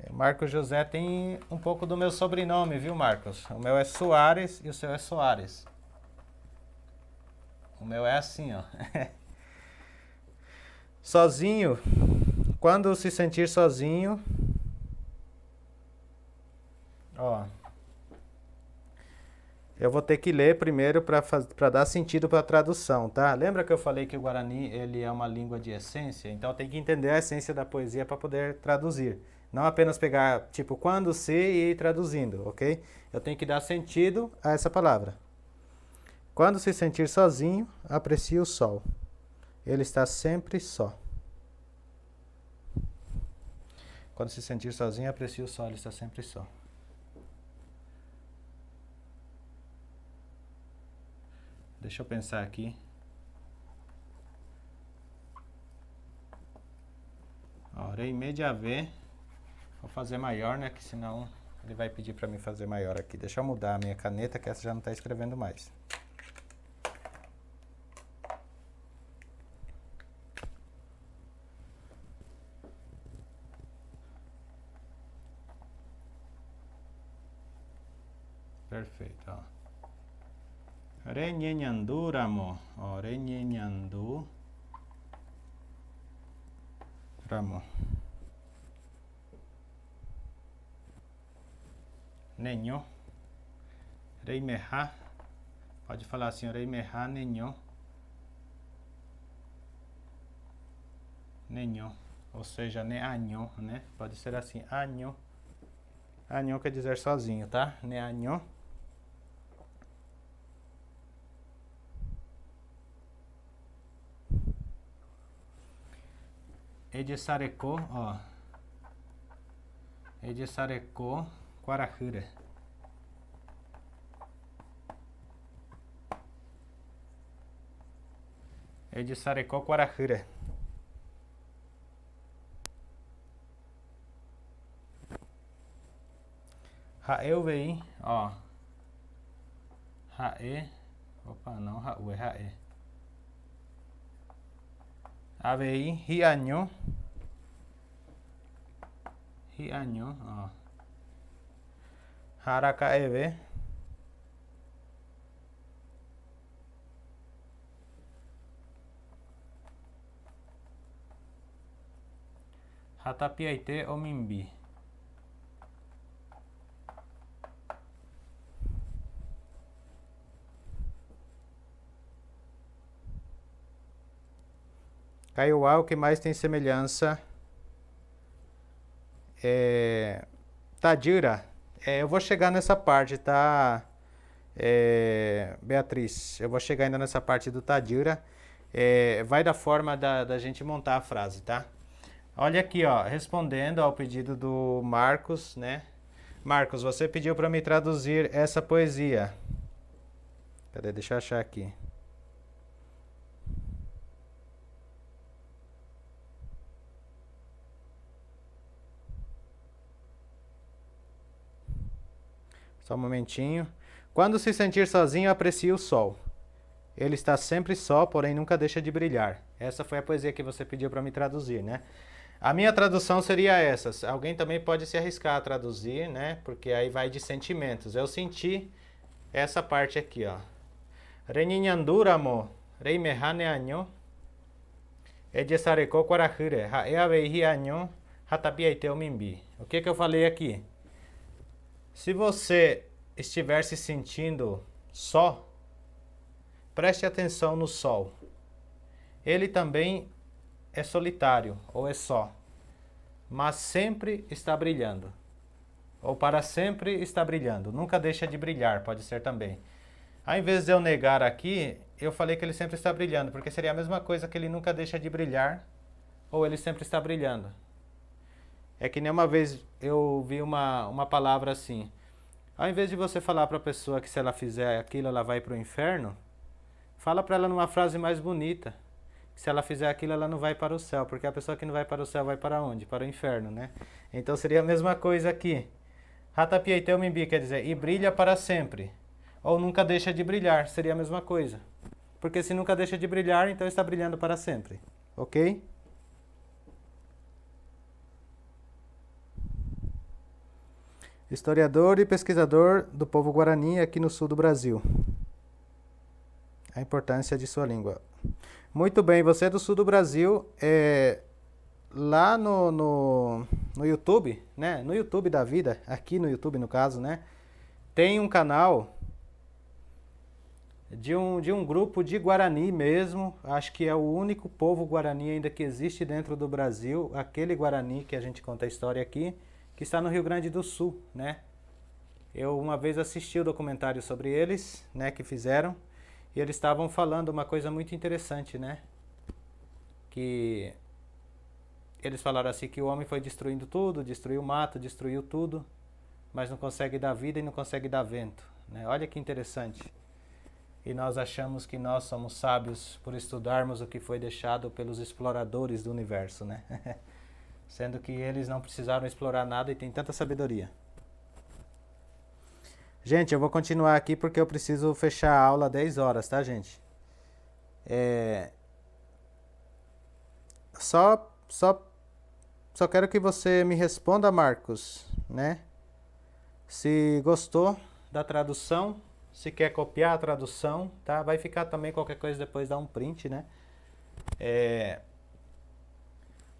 Marcos José tem um pouco do meu sobrenome, viu, Marcos? O meu é Soares e o seu é Soares. O meu é assim, ó. Sozinho, quando se sentir sozinho, ó, eu vou ter que ler primeiro para dar sentido para a tradução, tá? Lembra que eu falei que o Guarani ele é uma língua de essência? Então tem que entender a essência da poesia para poder traduzir. Não apenas pegar, tipo, quando se e ir traduzindo, ok? Eu tenho que dar sentido a essa palavra. Quando se sentir sozinho, aprecie o sol. Ele está sempre só. Quando se sentir sozinho, aprecie o sol. Ele está sempre só. Deixa eu pensar aqui. Rei media V. Vou fazer maior, né? Que senão ele vai pedir para mim fazer maior aqui. Deixa eu mudar a minha caneta, que essa já não está escrevendo mais. Perfeito, ó. Renhenhandu, Ramo. Ó, Renhenhandu. Ramo. Nenho. Reimerá. Pode falar assim, Reimerá, Nenho. Nenho. Ou seja, Neanho, né? Pode ser assim, Anho. Anho quer dizer sozinho, tá? Neanho. Edsarecô, ó. Edsarecô, Quarahura. Edsarecô, Quarahura. Raeuveí, ó. Rae. Opa, não, Raú, é Rae. Aveí, Rianho. Rianho, ó. Haracaeve. Ratapiaité, Omimbi. Kaiowá, o que mais tem semelhança? Tadira. Eu vou chegar nessa parte, tá, Beatriz? Eu vou chegar ainda nessa parte do Tadira. Vai da forma da gente montar a frase, tá? Olha aqui, ó, respondendo ao pedido do Marcos, né? Marcos, você pediu para me traduzir essa poesia. Cadê? Deixa eu achar aqui. Só um momentinho. Quando se sentir sozinho, aprecie o sol. Ele está sempre só, porém nunca deixa de brilhar. Essa foi a poesia que você pediu para me traduzir, né? A minha tradução seria essa. Alguém também pode se arriscar a traduzir, né? Porque aí vai de sentimentos. Eu senti essa parte aqui, ó. Reninhanduramo. Reimehane anyo. Ejesareko Quarahure. Haeaveihi anyo. Hatapiaiteu mimbi. O que eu falei aqui? Se você estiver se sentindo só, preste atenção no sol. Ele também é solitário, ou é só, mas sempre está brilhando. Ou para sempre está brilhando. Nunca deixa de brilhar, pode ser também. Ao invés de eu negar aqui, eu falei que ele sempre está brilhando, porque seria a mesma coisa que ele nunca deixa de brilhar, ou ele sempre está brilhando. É que nem uma vez eu vi uma palavra assim. Ao invés de você falar para a pessoa que se ela fizer aquilo ela vai para o inferno, fala para ela numa frase mais bonita. Que se ela fizer aquilo ela não vai para o céu, porque a pessoa que não vai para o céu vai para onde? Para o inferno, né? Então seria a mesma coisa aqui. Hatapiaiteu mimbi quer dizer, e brilha para sempre. Ou nunca deixa de brilhar, seria a mesma coisa. Porque se nunca deixa de brilhar, então está brilhando para sempre. Ok? Historiador e pesquisador do povo Guarani aqui no sul do Brasil. A importância de sua língua. Muito bem, você é do sul do Brasil, lá no YouTube, né? No YouTube da vida, aqui no YouTube no caso, né? Tem um canal de um grupo de Guarani mesmo, acho que é o único povo Guarani ainda que existe dentro do Brasil, aquele Guarani que a gente conta a história aqui, que está no Rio Grande do Sul, né? Eu uma vez assisti o documentário sobre eles, né, que fizeram, e eles estavam falando uma coisa muito interessante, né? Que eles falaram assim que o homem foi destruindo tudo, destruiu o mato, destruiu tudo, mas não consegue dar vida e não consegue dar vento, né? Olha que interessante. E nós achamos que nós somos sábios por estudarmos o que foi deixado pelos exploradores do universo, né? Sendo que eles não precisaram explorar nada e têm tanta sabedoria. Gente, eu vou continuar aqui porque eu preciso fechar a aula às 10 horas, tá, gente? Só quero que você me responda, Marcos, né? Se gostou da tradução, se quer copiar a tradução, tá? Vai ficar também qualquer coisa depois dá um print, né?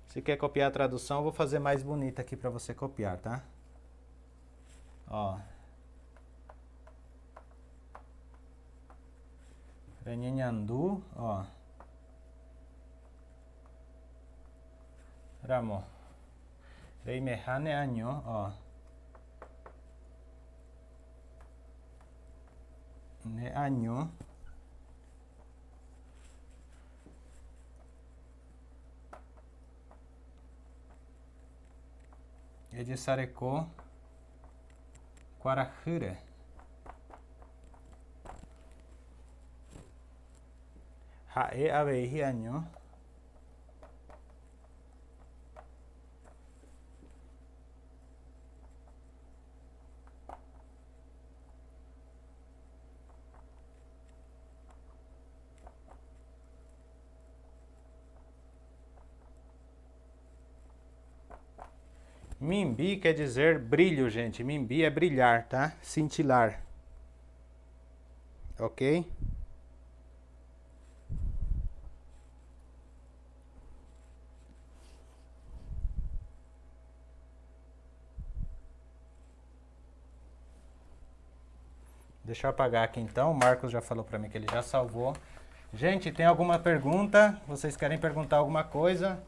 Se quer copiar a tradução, eu vou fazer mais bonita aqui para você copiar, tá? Ó. Renhenhandu, ó. Ramo. Reimehane anyo, ó. Ne anyo. Ejesareko Quarahure. Haeaveihi anyo. Mimbi quer dizer brilho, gente. Mimbi é brilhar, tá? Cintilar. Ok? Deixa eu apagar aqui então. O Marcos já falou pra mim que ele já salvou. Gente, tem alguma pergunta? Vocês querem perguntar alguma coisa?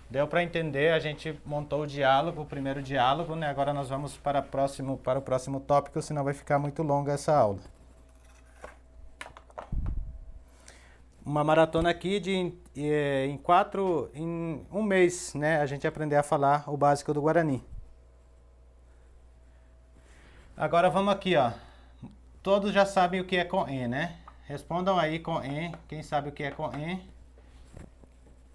Deu para entender, a gente montou o diálogo, o primeiro diálogo, né? Agora nós vamos para o próximo tópico, senão vai ficar muito longa essa aula. Uma maratona aqui em um mês, né? A gente aprender a falar o básico do Guarani. Agora vamos aqui, ó. Todos já sabem o que é Coen, né? Respondam aí Coen, quem sabe o que é Coen.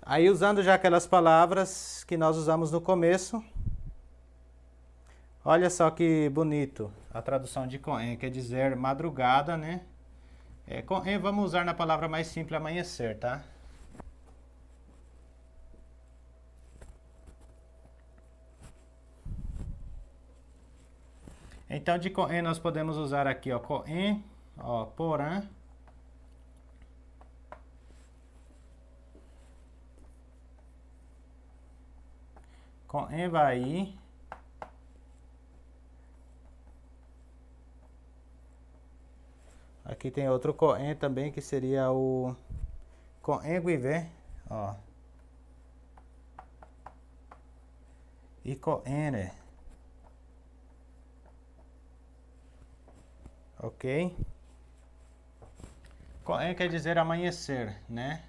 Aí usando já aquelas palavras que nós usamos no começo. Olha só que bonito a tradução de Coen, quer dizer madrugada, né? Coen vamos usar na palavra mais simples, amanhecer, tá? Então de Coen nós podemos usar aqui, ó, Coen, ó, porã. Coen vai. Aqui tem outro Coen também, que seria o Coen Guivé, ó. E Coene. Ok? Coen quer dizer amanhecer, né?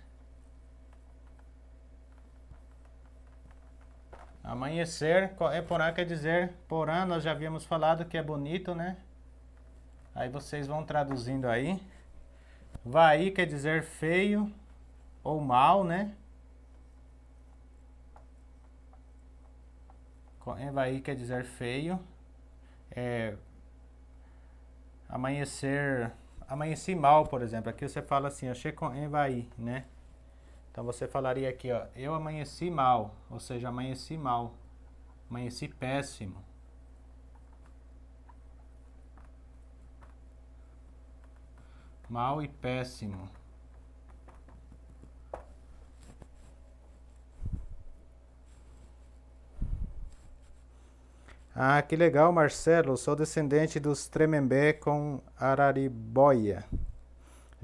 Amanhecer, Coen porã quer dizer porã, nós já havíamos falado que é bonito, né? Aí vocês vão traduzindo aí. Vai quer dizer feio ou mal, né? Coen vai quer dizer feio. Amanhecer, amanheci mal, por exemplo. Aqui você fala assim, achei Coen vai, né? Então você falaria aqui, ó, eu amanheci mal, ou seja, amanheci mal, amanheci péssimo. Mal e péssimo. Ah, que legal, Marcelo. Sou descendente dos Tremembé com Araribóia.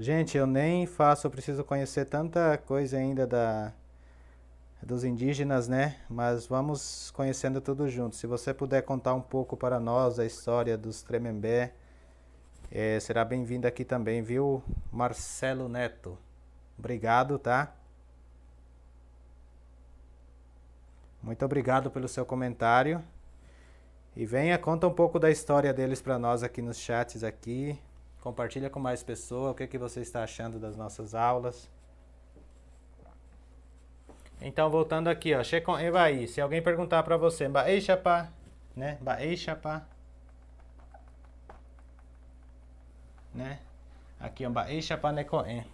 Gente, eu nem faço, eu preciso conhecer tanta coisa ainda dos indígenas, né? Mas vamos conhecendo tudo junto. Se você puder contar um pouco para nós a história dos Tremembé, será bem-vindo aqui também, viu, Marcelo Neto? Obrigado, tá? Muito obrigado pelo seu comentário. E venha, conta um pouco da história deles para nós aqui nos chats aqui. Compartilha com mais pessoas o que você está achando das nossas aulas. Então, voltando aqui, ó, Checon Evaí. Se alguém perguntar para você, Baei Chapá, né? Baei Chapá, né? Aqui, ó, Baei Chapá Necoen.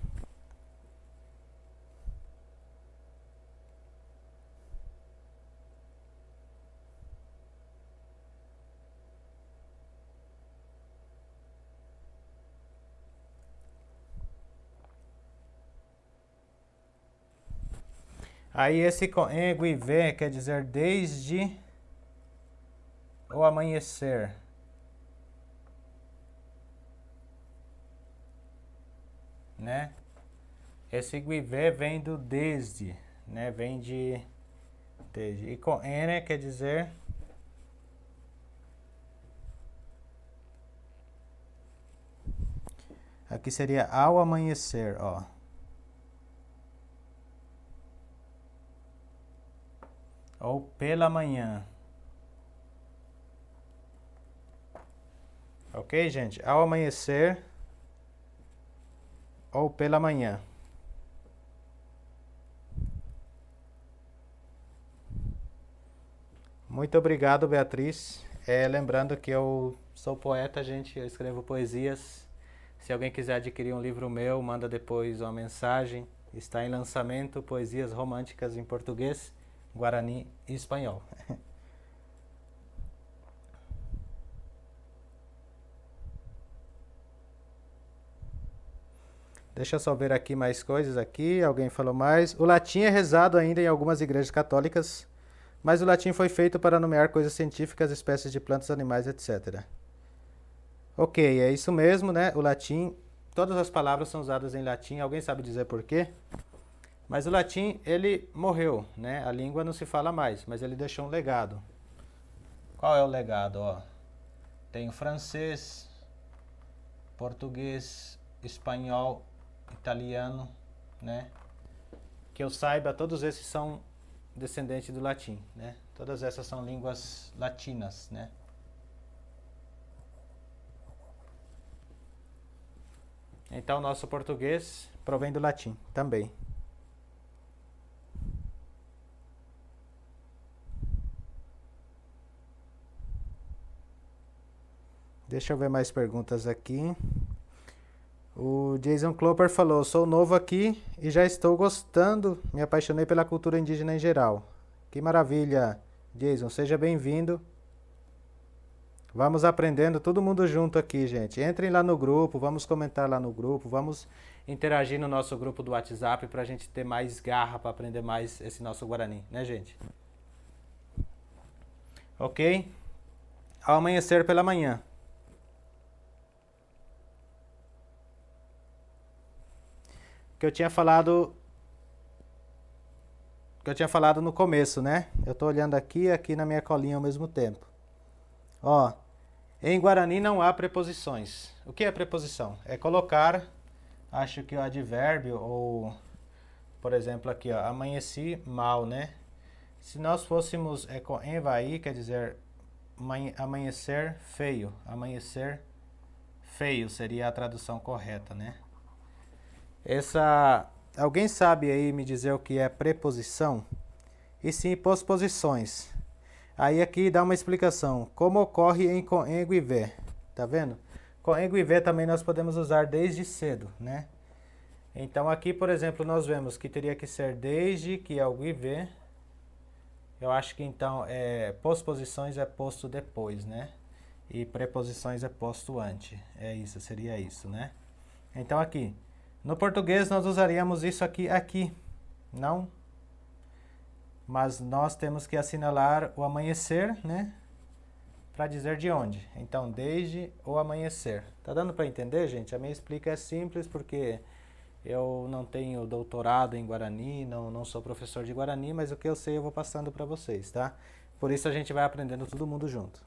Aí esse Coen Guivé quer dizer desde o amanhecer. Né? Esse Guivé vem do desde, né? Vem de desde. E Coene quer dizer aqui seria ao amanhecer, ó. Ou pela manhã. Ok, gente? Ao amanhecer ou pela manhã. Muito obrigado, Beatriz. Lembrando que eu sou poeta, gente. Eu escrevo poesias. Se alguém quiser adquirir um livro meu, manda depois uma mensagem. Está em lançamento, Poesias Românticas em Português, Guarani e Espanhol. Deixa eu só ver aqui mais coisas aqui. Alguém falou mais. O latim é rezado ainda em algumas igrejas católicas, mas o latim foi feito para nomear coisas científicas, espécies de plantas, animais, etc. Ok, é isso mesmo, né? O latim, todas as palavras são usadas em latim. Alguém sabe dizer por quê? Mas o latim, ele morreu, né? A língua não se fala mais, mas ele deixou um legado. Qual é o legado? Ó, tem o francês, português, espanhol, italiano, né? Que eu saiba, todos esses são descendentes do latim, né? Todas essas são línguas latinas, né? Então, nosso português provém do latim também. Deixa eu ver mais perguntas aqui. O Jason Cloper falou, sou novo aqui e já estou gostando, me apaixonei pela cultura indígena em geral. Que maravilha, Jason, seja bem-vindo. Vamos aprendendo todo mundo junto aqui, gente. Entrem lá no grupo, vamos comentar lá no grupo, vamos interagir no nosso grupo do WhatsApp para a gente ter mais garra para aprender mais esse nosso Guarani, né, gente? Ok? Ao amanhecer pela manhã. Que eu tinha falado no começo, né? Eu tô olhando aqui e aqui na minha colinha ao mesmo tempo. Ó, em Guarani não há preposições. O que é preposição? É colocar, acho que o advérbio ou, por exemplo, aqui, ó, amanheci mal, né? Se nós fôssemos com envair, quer dizer amanhecer feio. Amanhecer feio seria a tradução correta, né? Alguém sabe aí me dizer o que é preposição? E sim, posposições. Aí aqui dá uma explicação. Como ocorre em coengo e vé. Tá vendo? Coengo e vé também nós podemos usar desde cedo, né? Então aqui, por exemplo, nós vemos que teria que ser desde, que é o guivê. Eu acho que então posposições é posto depois, né? E preposições é posto antes. É isso, seria isso, né? Então aqui, no português nós usaríamos isso aqui, não? Mas nós temos que assinalar o amanhecer, né? Para dizer de onde. Então, desde o amanhecer. Tá dando para entender, gente? A minha explica é simples porque eu não tenho doutorado em Guarani, não sou professor de Guarani, mas o que eu sei eu vou passando para vocês, tá? Por isso a gente vai aprendendo todo mundo junto.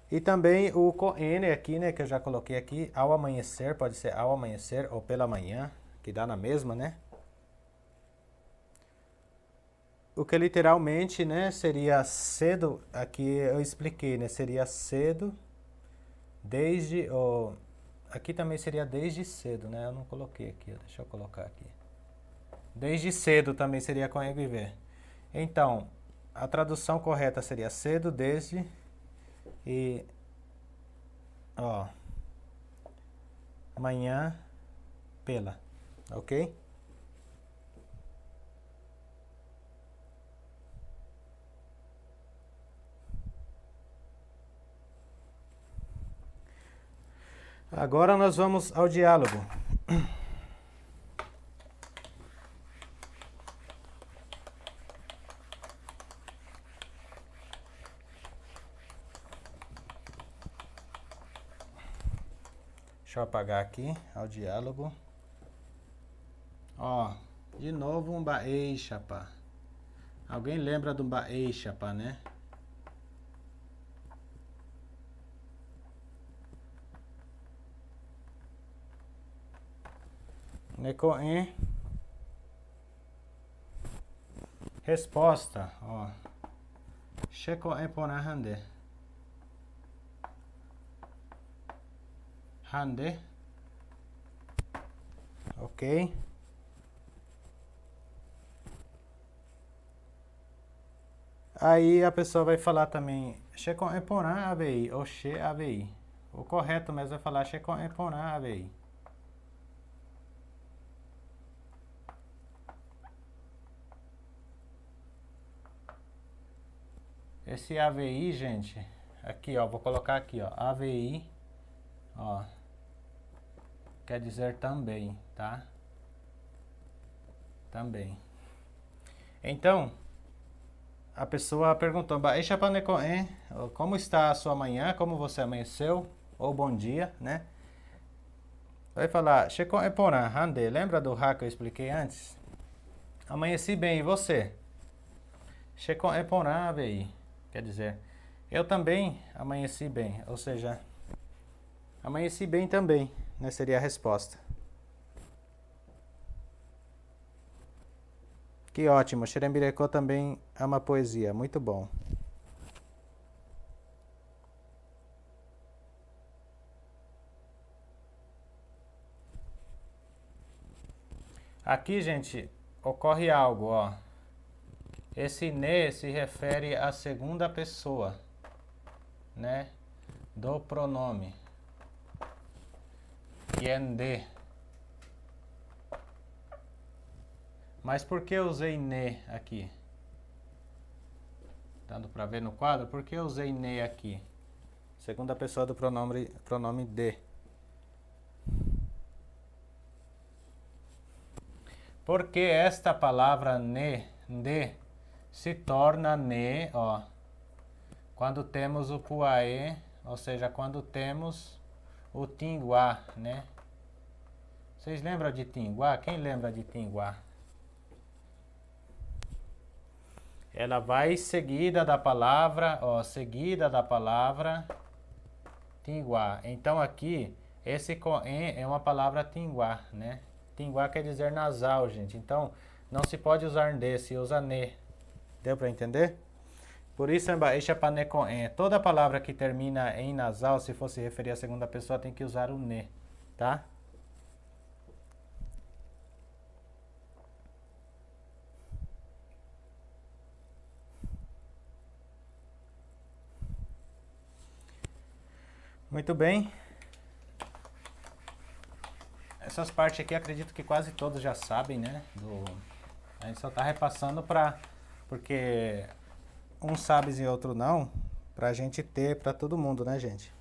E também o coene aqui, né, que eu já coloquei aqui, ao amanhecer, pode ser ao amanhecer ou pela manhã, que dá na mesma, né? O que literalmente, né, seria cedo, aqui eu expliquei, né, seria cedo, desde, aqui também seria desde cedo, né, eu não coloquei aqui, deixa eu colocar aqui. Desde cedo também seria com viver. Então, a tradução correta seria cedo, desde, e, ó, manhã, pela, ok? Agora nós vamos ao diálogo. Deixa eu apagar aqui, ao diálogo. Ó, de novo um baeixapa. Alguém lembra do baeixapa, né? Necoen. Resposta, ó. Checoen pona hande. Hande. Ok. Aí a pessoa vai falar também Checoen pona AVI ou Che AVI. O correto mesmo é falar Checoen pona AVI. Esse AVI, gente, aqui ó, vou colocar aqui ó, AVI, ó, quer dizer também, tá? Também. Então, a pessoa perguntou, como está a sua manhã, como você amanheceu, ou bom dia, né? Vai falar, lembra do ha que eu expliquei antes? Amanheci bem, e você? Quer dizer, eu também amanheci bem, ou seja, amanheci bem também, né? Seria a resposta. Que ótimo, Xerembirecô também ama poesia, muito bom. Aqui, gente, ocorre algo, ó. Esse ne se refere à segunda pessoa, né, do pronome. Yende. Mas por que eu usei ne aqui? Dando para ver no quadro, por que eu usei ne aqui? Segunda pessoa do pronome de. Porque esta palavra ne, de, se torna ne, ó, quando temos o puaê, ou seja, quando temos o tinguá, né? Vocês lembram de tinguá? Quem lembra de tinguá? Ela vai seguida da palavra, ó, seguida da palavra tinguá. Então aqui, esse coen é uma palavra tinguá, né? Tinguá quer dizer nasal, gente. Então, não se pode usar de, se usa ne. Deu para entender? Por isso, toda palavra que termina em nasal, se fosse referir à segunda pessoa, tem que usar o ne, tá? Muito bem. Essas partes aqui acredito que quase todos já sabem, né? A gente só tá repassando porque uns sabem e outro não, pra gente ter pra todo mundo, né, gente?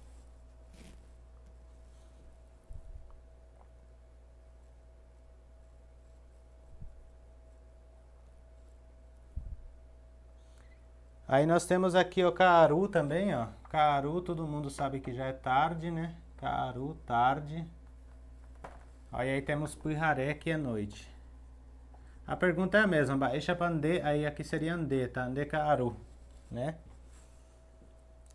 Aí nós temos aqui o Kaaru também, ó. Kaaru, todo mundo sabe que já é tarde, né? Kaaru, tarde. Aí temos Puharé, que é noite. A pergunta é a mesma, Baixapandê, aí aqui seria Ande, tá? Ande Kaaru, né?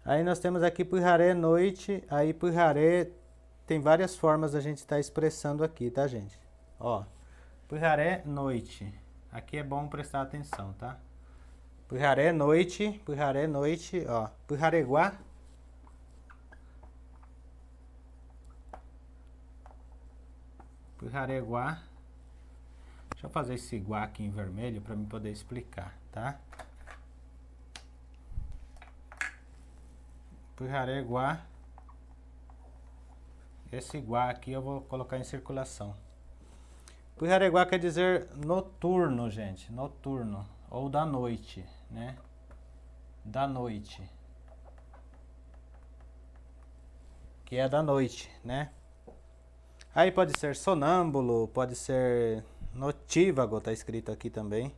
Aí nós temos aqui Puharé, noite. Aí Puharé tem várias formas da gente estar expressando aqui, tá, gente? Ó, Puharé, noite. Aqui é bom prestar atenção, tá? Puharé, noite, ó. Puhareguá. Puhareguá. Deixa eu fazer esse guá aqui em vermelho para me poder explicar, tá? Puhareguá. Esse guá aqui eu vou colocar em circulação. Puhareguá quer dizer noturno, gente. Noturno. Ou da noite, né? Da noite. Que é da noite, né? Aí pode ser sonâmbulo, pode ser notívago, tá escrito aqui também.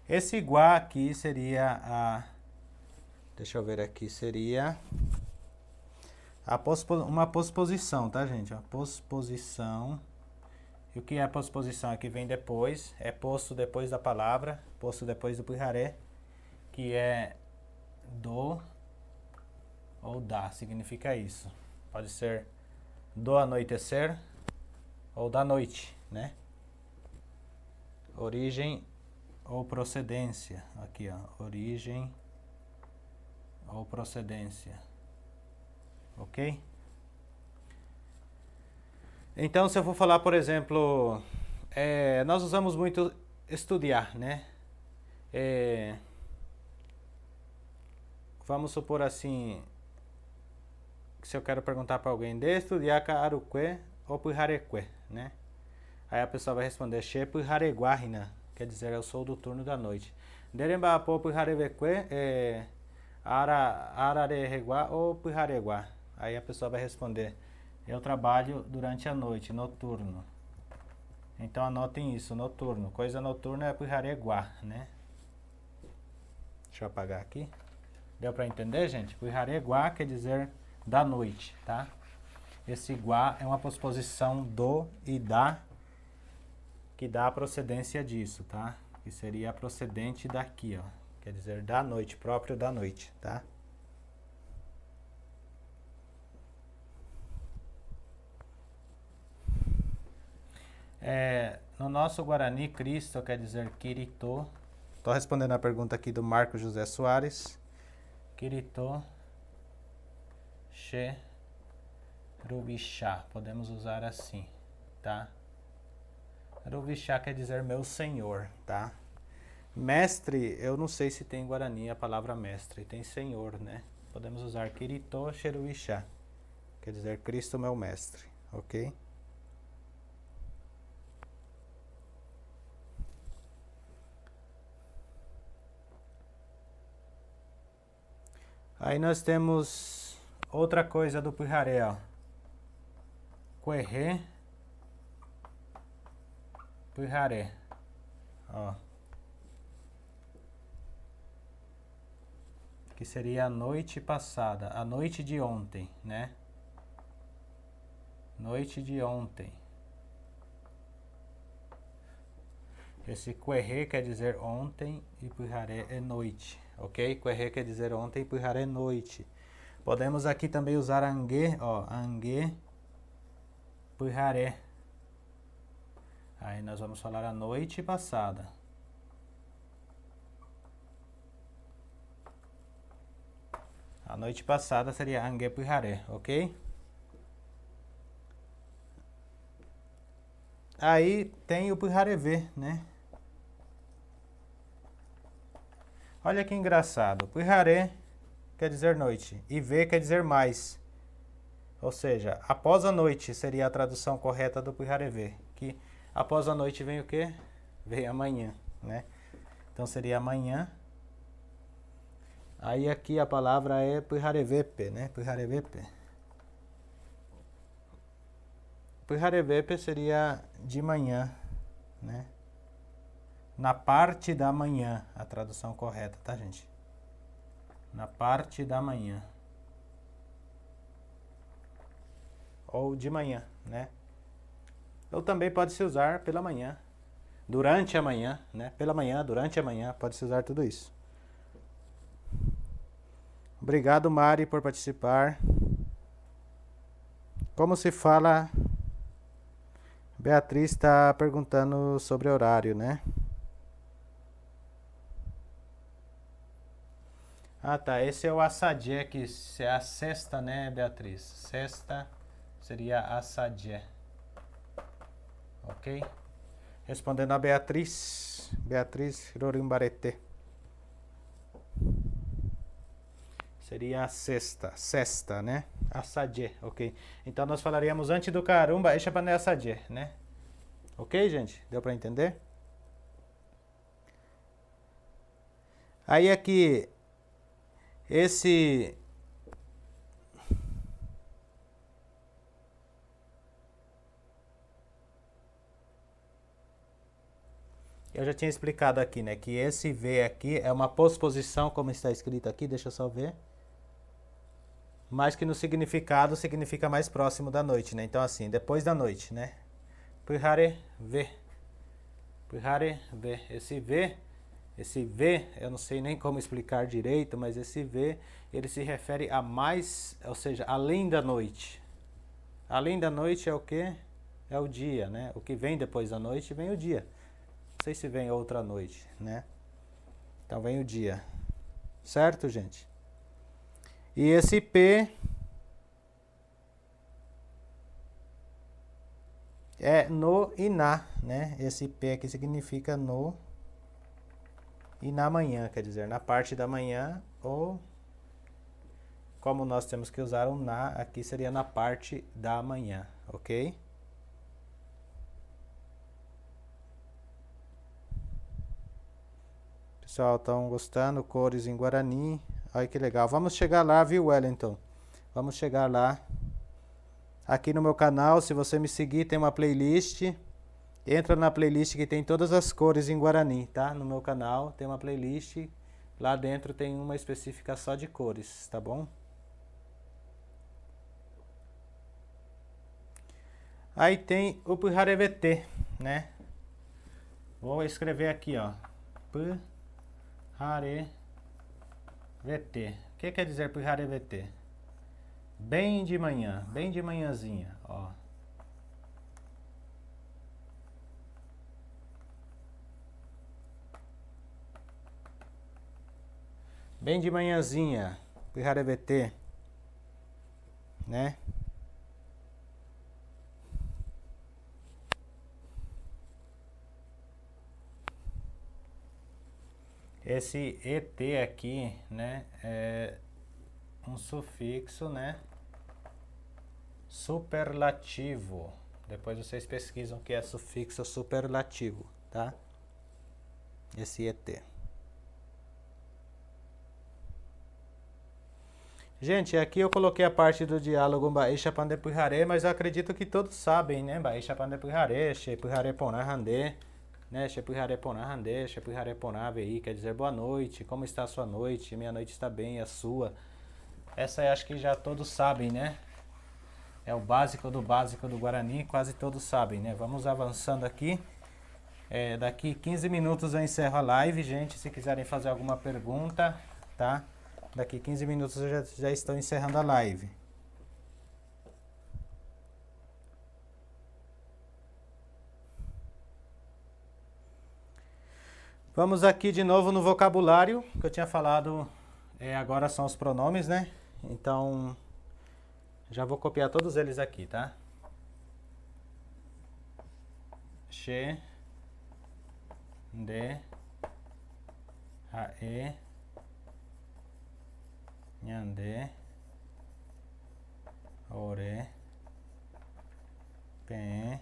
Esse guá aqui seria a... Deixa eu ver aqui, seria... uma posposição, tá, gente? A posposição. E o que é a posposição? Aqui vem depois. É posto depois da palavra. Posto depois do puharé. Que é do ou da. Significa isso. Pode ser do anoitecer ou da noite, né? Origem ou procedência. Aqui, ó. Origem ou procedência. Ok? Então, se eu for falar, por exemplo, nós usamos muito estudar, né? Vamos supor assim, que se eu quero perguntar para alguém, de estudar Kaaruque ou Puhareque, né? Aí a pessoa vai responder, She Puhareguarina, quer dizer, eu sou do turno da noite. Deremba po Puhareveque, Arareguá ou Puhareguá. Aí a pessoa vai responder, eu trabalho durante a noite, noturno. Então anotem isso, noturno. Coisa noturna é Puhareguá, né? Deixa eu apagar aqui. Deu para entender, gente? Puhareguá quer dizer da noite, tá? Esse guá é uma posposição do e da, que dá a procedência disso, tá? Que seria a procedente daqui, ó. Quer dizer da noite, próprio da noite, tá? No nosso Guarani, Cristo quer dizer Kirito. Estou respondendo a pergunta aqui do Marco José Soares. Kirito, She, Rubixá. Podemos usar assim, tá? Rubixá quer dizer meu senhor, tá? Mestre, eu não sei se tem em Guarani a palavra mestre. Tem senhor, né? Podemos usar Kirito, Cherubixá. Quer dizer Cristo meu mestre, ok? Aí nós temos Outra coisa do Pujaré, ó. Querré, Pujaré. Ó. Que seria a noite passada, a noite de ontem, né? Noite de ontem. Esse Querré quer dizer ontem e Pujaré é noite, ok? Querré quer dizer ontem e Pujaré é noite. Podemos aqui também usar Anguê, ó, Anguê, Pujaré. Aí nós vamos falar a noite passada. A noite passada seria Anguê Pujaré, ok? Aí tem o Pujarevé, né? Olha que engraçado. Pujaré quer dizer noite e V quer dizer mais. Ou seja, após a noite seria a tradução correta do Pujarevé. Que após a noite vem o quê? Vem amanhã, né? Então seria amanhã. Aí aqui a palavra é Pujarevepe, né? Pujarevepe. Pujarevepe seria de manhã, né? Na parte da manhã, a tradução correta, tá, gente? Na parte da manhã. Ou de manhã, né? Ou também pode se usar pela manhã, durante a manhã, né? Pela manhã, durante a manhã, pode se usar tudo isso. Obrigado, Mari, por participar. Como se fala? Beatriz está perguntando sobre horário, né? Ah, tá. Esse é o assadie, que é a sexta, né, Beatriz? Sexta seria assadie. Ok? Respondendo a Beatriz. Beatriz Rorimbarete. Seria a sexta. Sexta, né? Assadie, ok? Então nós falaríamos antes do carumba, eixa pané assadie, né? Ok, gente? Deu pra entender? Aí aqui, esse... Eu já tinha explicado aqui, né? Que esse V aqui é uma posposição, como está escrito aqui, deixa eu só ver. Mas que no significado significa mais próximo da noite, né? Então assim, depois da noite, né? Pujaré V. Pujaré V. Esse V, eu não sei nem como explicar direito, mas esse V, ele se refere a mais, ou seja, além da noite. Além da noite é o quê? É o dia, né? O que vem depois da noite vem o dia. Não sei se vem outra noite, né? Então vem o dia. Certo, gente? E esse P é no e na, né? Esse P aqui significa no e na manhã, quer dizer, na parte da manhã, ou como nós temos que usar o na, aqui seria na parte da manhã, ok? Pessoal, estão gostando? Cores em Guarani. Olha que legal. Vamos chegar lá, viu, Wellington? Vamos chegar lá. Aqui no meu canal, se você me seguir, tem uma playlist. Entra na playlist que tem todas as cores em Guarani, tá? No meu canal tem uma playlist. Lá dentro tem uma específica só de cores, tá bom? Aí tem o Pujarevete, né? Vou escrever aqui, ó. Pujarevete. O que quer dizer Pujarevete? Bem de manhã, bem de manhãzinha, ó. Bem de manhãzinha, Pujarevete, né? Esse ET aqui, né, é um sufixo, né, superlativo. Depois vocês pesquisam o que é sufixo superlativo, tá? Esse ET. Gente, aqui eu coloquei a parte do diálogo Baisha Pandepurhare, mas eu acredito que todos sabem, né? Baisha Pandepurhare, Shepurhare Ponahande, né? Shepurhare Ponahande, Shepurhare Ponavei, quer dizer boa noite, como está a sua noite? Minha noite está bem, a sua. Essa eu acho que já todos sabem, né? É o básico do Guarani, quase todos sabem, né? Vamos avançando aqui. Daqui 15 minutos eu encerro a live, gente, se quiserem fazer alguma pergunta, tá? Daqui 15 minutos eu já estou encerrando a live. Vamos aqui de novo no vocabulário, que eu tinha falado, agora são os pronomes, né? Então, já vou copiar todos eles aqui, tá? She, de, hae, Nhande, ore, pen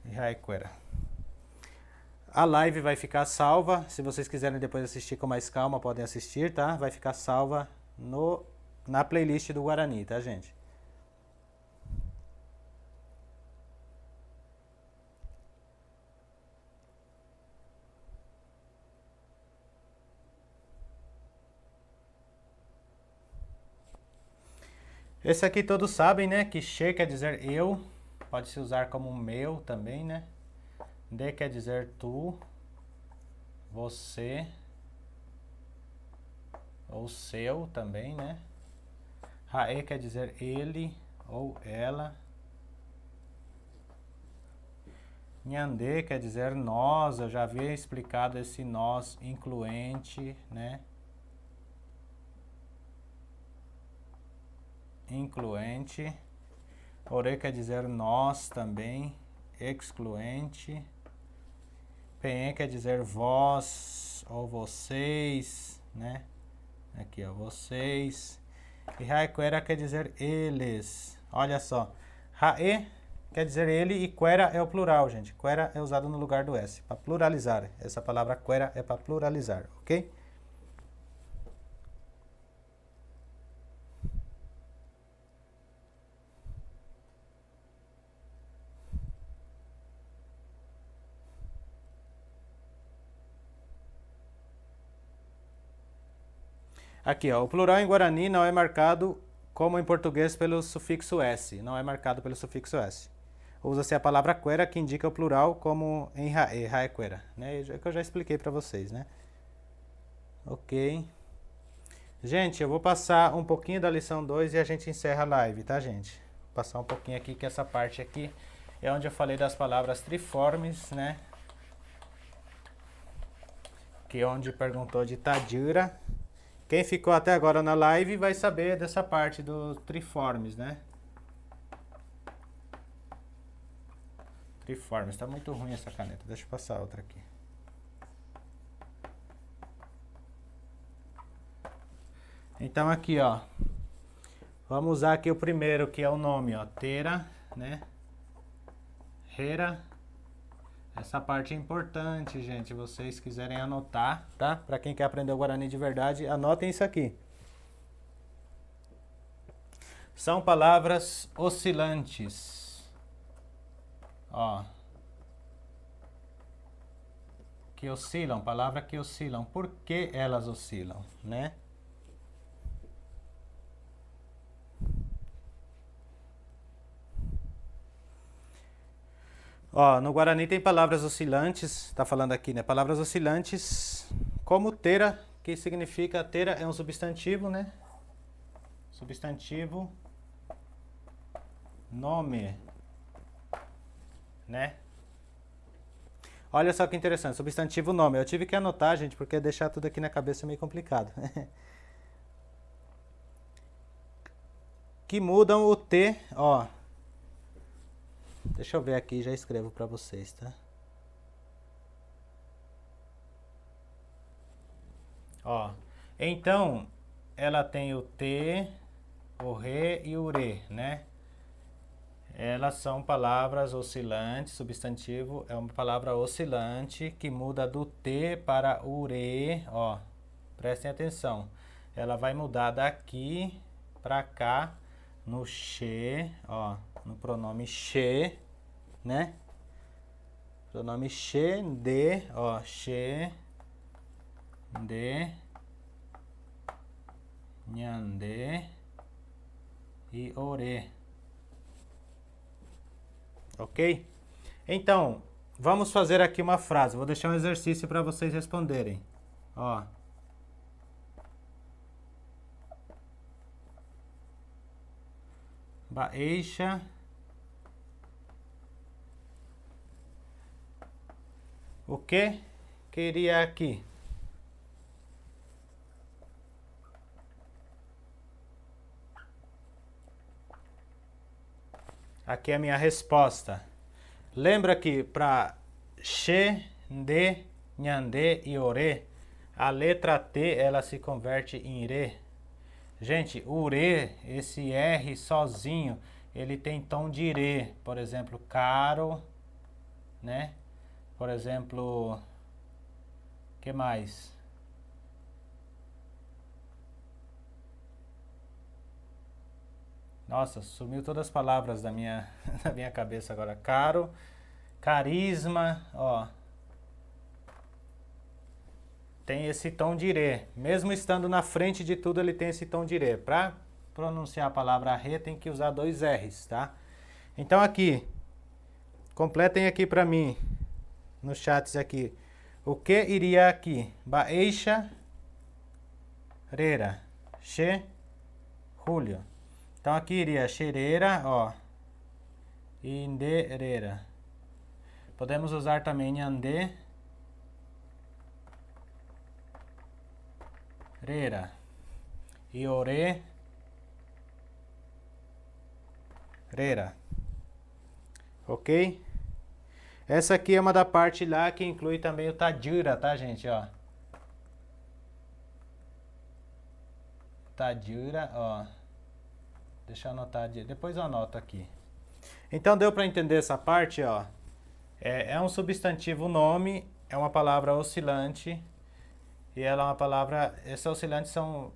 e Raiquera. A live vai ficar salva. Se vocês quiserem depois assistir com mais calma, podem assistir, tá? Vai ficar salva na playlist do Guarani, tá, gente? Esse aqui todos sabem, né? Que She quer dizer eu. Pode se usar como meu também, né? De quer dizer tu, você, ou seu também, né? Hae quer dizer ele ou ela. Nhande quer dizer nós, eu já havia explicado esse nós incluente, né? Incluente. Ore quer dizer nós também, excluente. Pen quer dizer vós ou vocês, né? Aqui, ó, vocês. E Raiquera quer dizer eles. Olha só. Rae quer dizer ele e quera é o plural, gente. Quera é usado no lugar do S, para pluralizar. Essa palavra quera é para pluralizar, ok? Aqui, ó, o plural em Guarani não é marcado como em português pelo sufixo S. Não é marcado pelo sufixo S. Usa-se a palavra quera que indica o plural como em rae, raequera, né? É que eu já expliquei para vocês, né? Ok. Gente, eu vou passar um pouquinho da lição 2 e a gente encerra a live, tá, gente? Vou passar um pouquinho aqui, que essa parte aqui é onde eu falei das palavras triformes, né? Que é onde perguntou de Tadira. Quem ficou até agora na live vai saber dessa parte dos triformes, né? Triformes. Tá muito ruim essa caneta. Deixa eu passar outra aqui. Então aqui, ó. Vamos usar aqui o primeiro, que é o nome, ó. Tera, né? Hera. Essa parte é importante, gente. Vocês quiserem anotar, tá? Para quem quer aprender o Guarani de verdade, anotem isso aqui. São palavras oscilantes. Ó. Que oscilam, palavra que oscilam. Por que elas oscilam, né? Ó, no Guarani tem palavras oscilantes, tá falando aqui, né? Palavras oscilantes, como tera, que significa, tera é um substantivo, né? Substantivo, nome, né? Olha só que interessante, substantivo, nome. Eu tive que anotar, gente, porque deixar tudo aqui na cabeça é meio complicado. Que mudam o T, ó. Deixa eu ver aqui, já escrevo para vocês, tá? Ó, então, ela tem o T, o Re e o Re, né? Elas são palavras oscilantes, substantivo é uma palavra oscilante que muda do T para o Re, ó. Prestem atenção. Ela vai mudar daqui para cá no she, ó, no pronome she, né? Pronome she, de, ó, she, de, nhande e ore. Ok? Então, vamos fazer aqui uma frase. Vou deixar um exercício para vocês responderem. Ó. Baeixa. O que queria aqui? Aqui é a minha resposta. Lembra que para she, de, nhande e ore, a letra T ela se converte em re. Gente, o re, esse R sozinho, ele tem tom de re. Por exemplo, caro, né? Por exemplo, que mais? Nossa, sumiu todas as palavras da minha cabeça agora. Caro, carisma, ó. Tem esse tom de re. Mesmo estando na frente de tudo, ele tem esse tom de re. Para pronunciar a palavra re, tem que usar 2 R's, tá? Então aqui, completem aqui para mim, nos chats aqui. O que iria aqui? Baeixa, rera, che, julho. Então aqui iria xereira, ó, inderera. Podemos usar também nhande, rera, iore, rera. Ok? Essa aqui é uma da parte lá que inclui também o tadjura, tá, gente, ó. Tadjura, ó. Deixa eu anotar, depois eu anoto aqui. Então deu para entender essa parte, ó. É um substantivo nome, é uma palavra oscilante e ela é uma palavra. Esses oscilantes são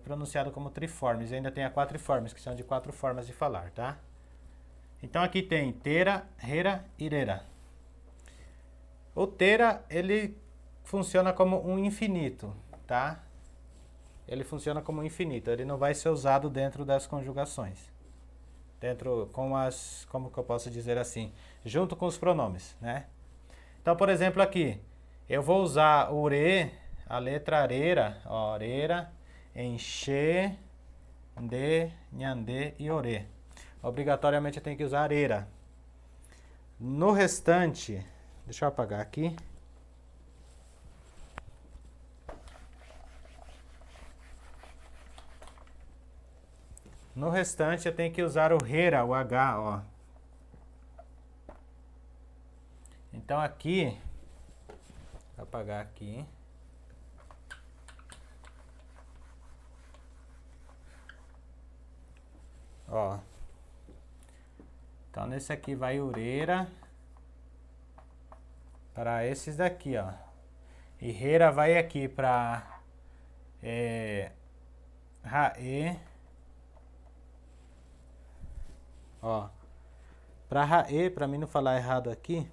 pronunciados como triformes. E ainda tem a quatriformes, que são de 4 formas de falar, tá? Então aqui tem tera, rera e rera. O tera, ele funciona como um infinito, tá? Ele funciona como um infinito, ele não vai ser usado dentro das conjugações. Dentro com as, como que eu posso dizer assim, junto com os pronomes, né? Então, por exemplo, aqui, eu vou usar o re, a letra rera, ó, rera, em she, de, nhande e ore. Obrigatoriamente eu tenho que usar rera. No restante, deixa eu apagar aqui. No restante eu tenho que usar o rera, o H, ó. Então aqui, vou apagar aqui. Ó. Então nesse aqui vai ureira para esses daqui, ó. E rera vai aqui para rae. Ó. Para rae, para mim não falar errado aqui.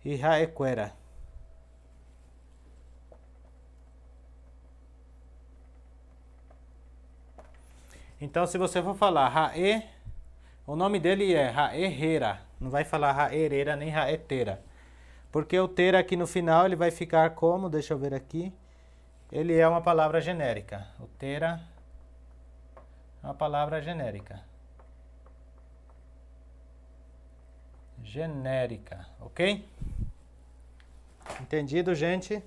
E raequera. Então, se você for falar rae, o nome dele é raerera. Não vai falar raerera nem raetera. Porque o ter aqui no final, ele vai ficar como, deixa eu ver aqui. Ele é uma palavra genérica. O tera é uma palavra genérica. Genérica, ok? Entendido, gente?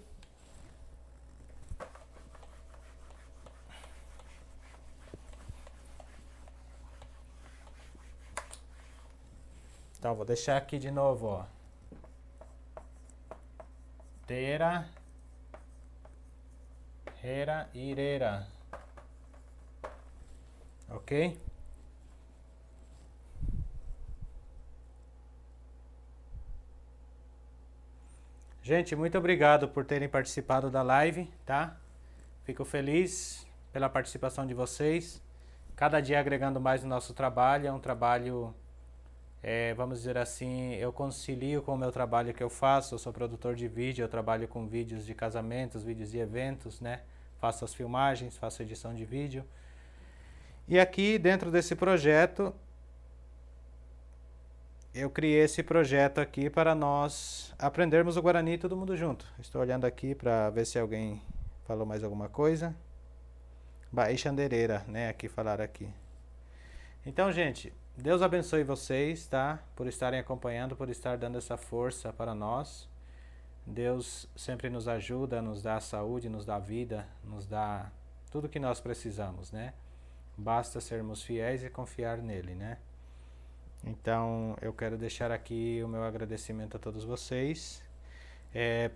Então, vou deixar aqui de novo, ó. Tera, rera, irera. Ok? Gente, muito obrigado por terem participado da live, tá? Fico feliz pela participação de vocês. Cada dia agregando mais no nosso trabalho. É um trabalho, vamos dizer assim, eu concilio com o meu trabalho que eu faço. Eu sou produtor de vídeo, eu trabalho com vídeos de casamentos, vídeos de eventos, né? Faço as filmagens, faço edição de vídeo. E aqui dentro desse projeto, eu criei esse projeto aqui para nós aprendermos o Guarani todo mundo junto. Estou olhando aqui para ver se alguém falou mais alguma coisa. Baixandereira, né? Aqui falaram aqui. Então, gente, Deus abençoe vocês, tá? Por estarem acompanhando, por estar dando essa força para nós. Deus sempre nos ajuda, nos dá saúde, nos dá vida, nos dá tudo que nós precisamos, né? Basta sermos fiéis e confiar nele, né? Então, eu quero deixar aqui o meu agradecimento a todos vocês.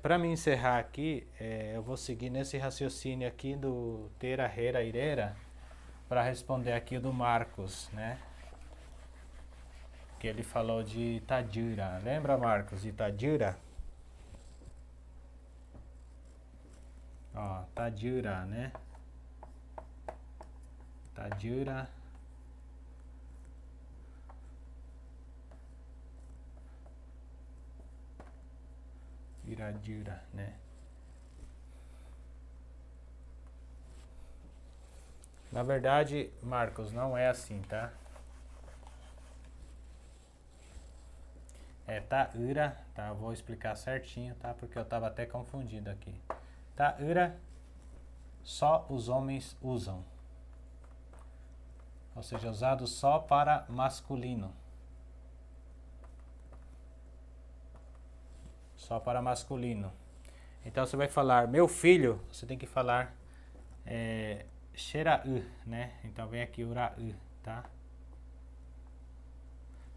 Para me encerrar aqui, eu vou seguir nesse raciocínio aqui do Tera, Rera, Irera, para responder aqui o do Marcos, né? Que ele falou de Itajura. Lembra, Marcos, de Itajura? Ó, Itajura, né? Itajura. Iradura, né? Na verdade, Marcos, não é assim, tá? É Taura, tá? Eu vou explicar certinho, tá? Porque eu tava até confundido aqui. Taura, só os homens usam. Ou seja, usado só para masculino. Só para masculino. Então você vai falar meu filho, você tem que falar Xera'u, né? Então vem aqui Ura'u, tá?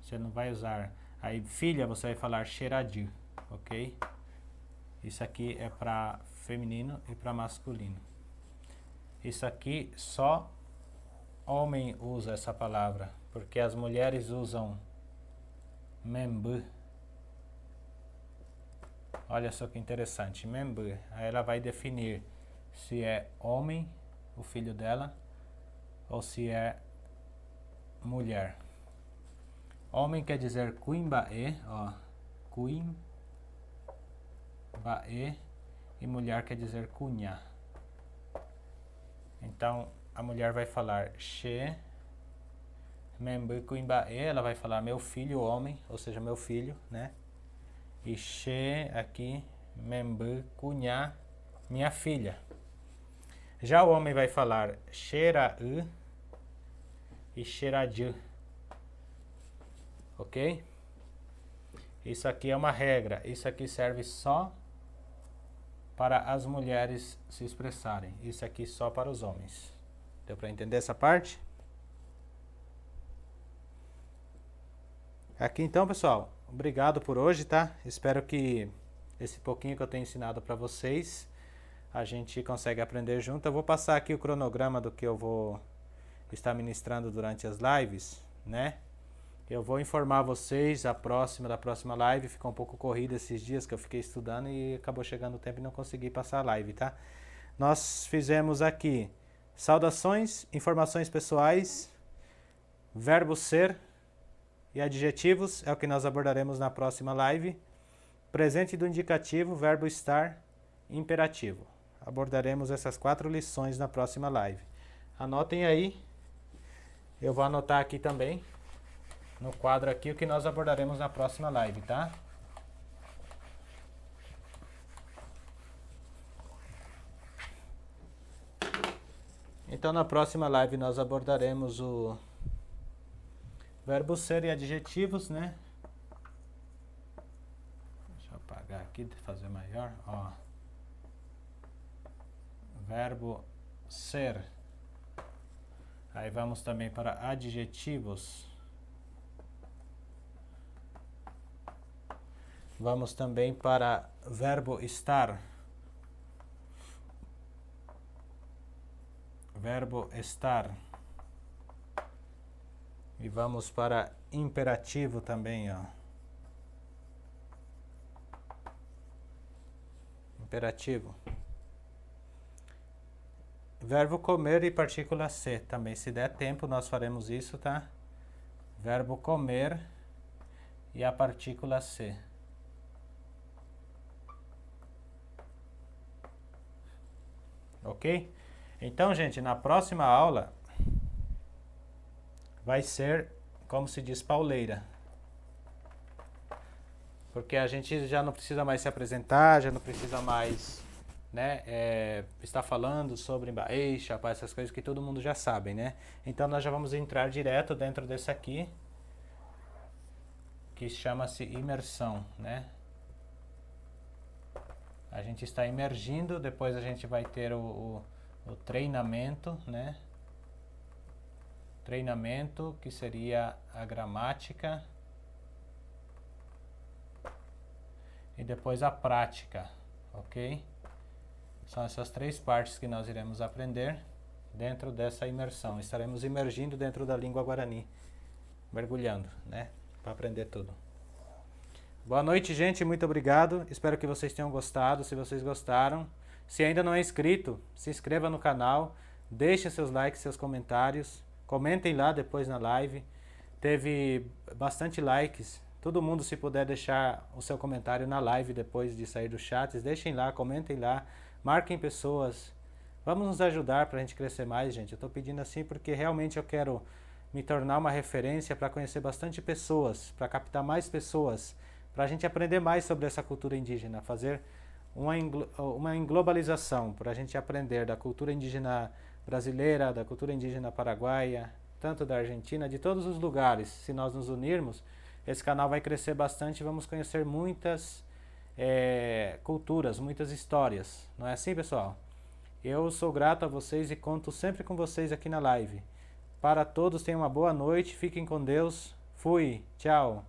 Você não vai usar. Aí filha você vai falar Xera'ju, ok? Isso aqui é para feminino e para masculino. Isso aqui só homem usa essa palavra, porque as mulheres usam membu. Olha só que interessante, membu. Aí ela vai definir se é homem, o filho dela, ou se é mulher. Homem quer dizer Quimbae, ó, Quimbae, e mulher quer dizer Cunha. Então a mulher vai falar She, membu Quimbae, ela vai falar meu filho, homem, ou seja, meu filho, né? E She aqui, membu Cunha, minha filha. Já o homem vai falar Xera'u e Xera'ju. Ok? Isso aqui é uma regra. Isso aqui serve só para as mulheres se expressarem. Isso aqui só para os homens. Deu para entender essa parte? Aqui então, pessoal. Obrigado por hoje, tá? Espero que esse pouquinho que eu tenho ensinado para vocês a gente consegue aprender junto. Eu vou passar aqui o cronograma do que eu vou estar ministrando durante as lives, né? Eu vou informar vocês da próxima live. Ficou um pouco corrido esses dias que eu fiquei estudando e acabou chegando o tempo e não consegui passar a live, tá? Nós fizemos aqui saudações, informações pessoais, verbo ser e adjetivos, é o que nós abordaremos na próxima live. Presente do indicativo, verbo estar, imperativo. Abordaremos essas 4 lições na próxima live. Anotem aí. Eu vou anotar aqui também, no quadro aqui, o que nós abordaremos na próxima live, tá? Então na próxima live nós abordaremos o verbo ser e adjetivos, né? Deixa eu apagar aqui, fazer maior, ó. Verbo ser. Aí vamos também para adjetivos. Vamos também para verbo estar. Verbo estar. E vamos para imperativo também, ó. imperativo. Verbo comer e partícula C também. Se der tempo, nós faremos isso, tá? Verbo comer e a partícula C. Ok? Então, gente, na próxima aula vai ser, como se diz, pauleira. Porque a gente já não precisa mais se apresentar, já não precisa mais, né, estar falando sobre Embaixo, essas coisas que todo mundo já sabe, né? Então nós já vamos entrar direto dentro desse aqui, que chama-se imersão, né? A gente está imergindo, depois a gente vai ter o treinamento, né? Treinamento, que seria a gramática. E depois a prática, ok? São essas três partes que nós iremos aprender dentro dessa imersão. Estaremos imergindo dentro da língua guarani, mergulhando, né? Para aprender tudo. Boa noite, gente. Muito obrigado. Espero que vocês tenham gostado. Se vocês gostaram, se ainda não é inscrito, se inscreva no canal. Deixem seus likes, seus comentários. Comentem lá depois na live. Teve bastante likes. Todo mundo, se puder deixar o seu comentário na live depois de sair dos chats, deixem lá, comentem lá, marquem pessoas. Vamos nos ajudar para a gente crescer mais, gente. Eu estou pedindo assim porque realmente eu quero me tornar uma referência para conhecer bastante pessoas, para captar mais pessoas, para a gente aprender mais sobre essa cultura indígena, fazer uma englobalização, para a gente aprender da cultura indígena brasileira, da cultura indígena paraguaia, tanto da Argentina, de todos os lugares. Se nós nos unirmos, esse canal vai crescer bastante e vamos conhecer muitas culturas, muitas histórias. Não é assim, pessoal? Eu sou grato a vocês e conto sempre com vocês aqui na live. Para todos, tenham uma boa noite, fiquem com Deus. Fui, tchau.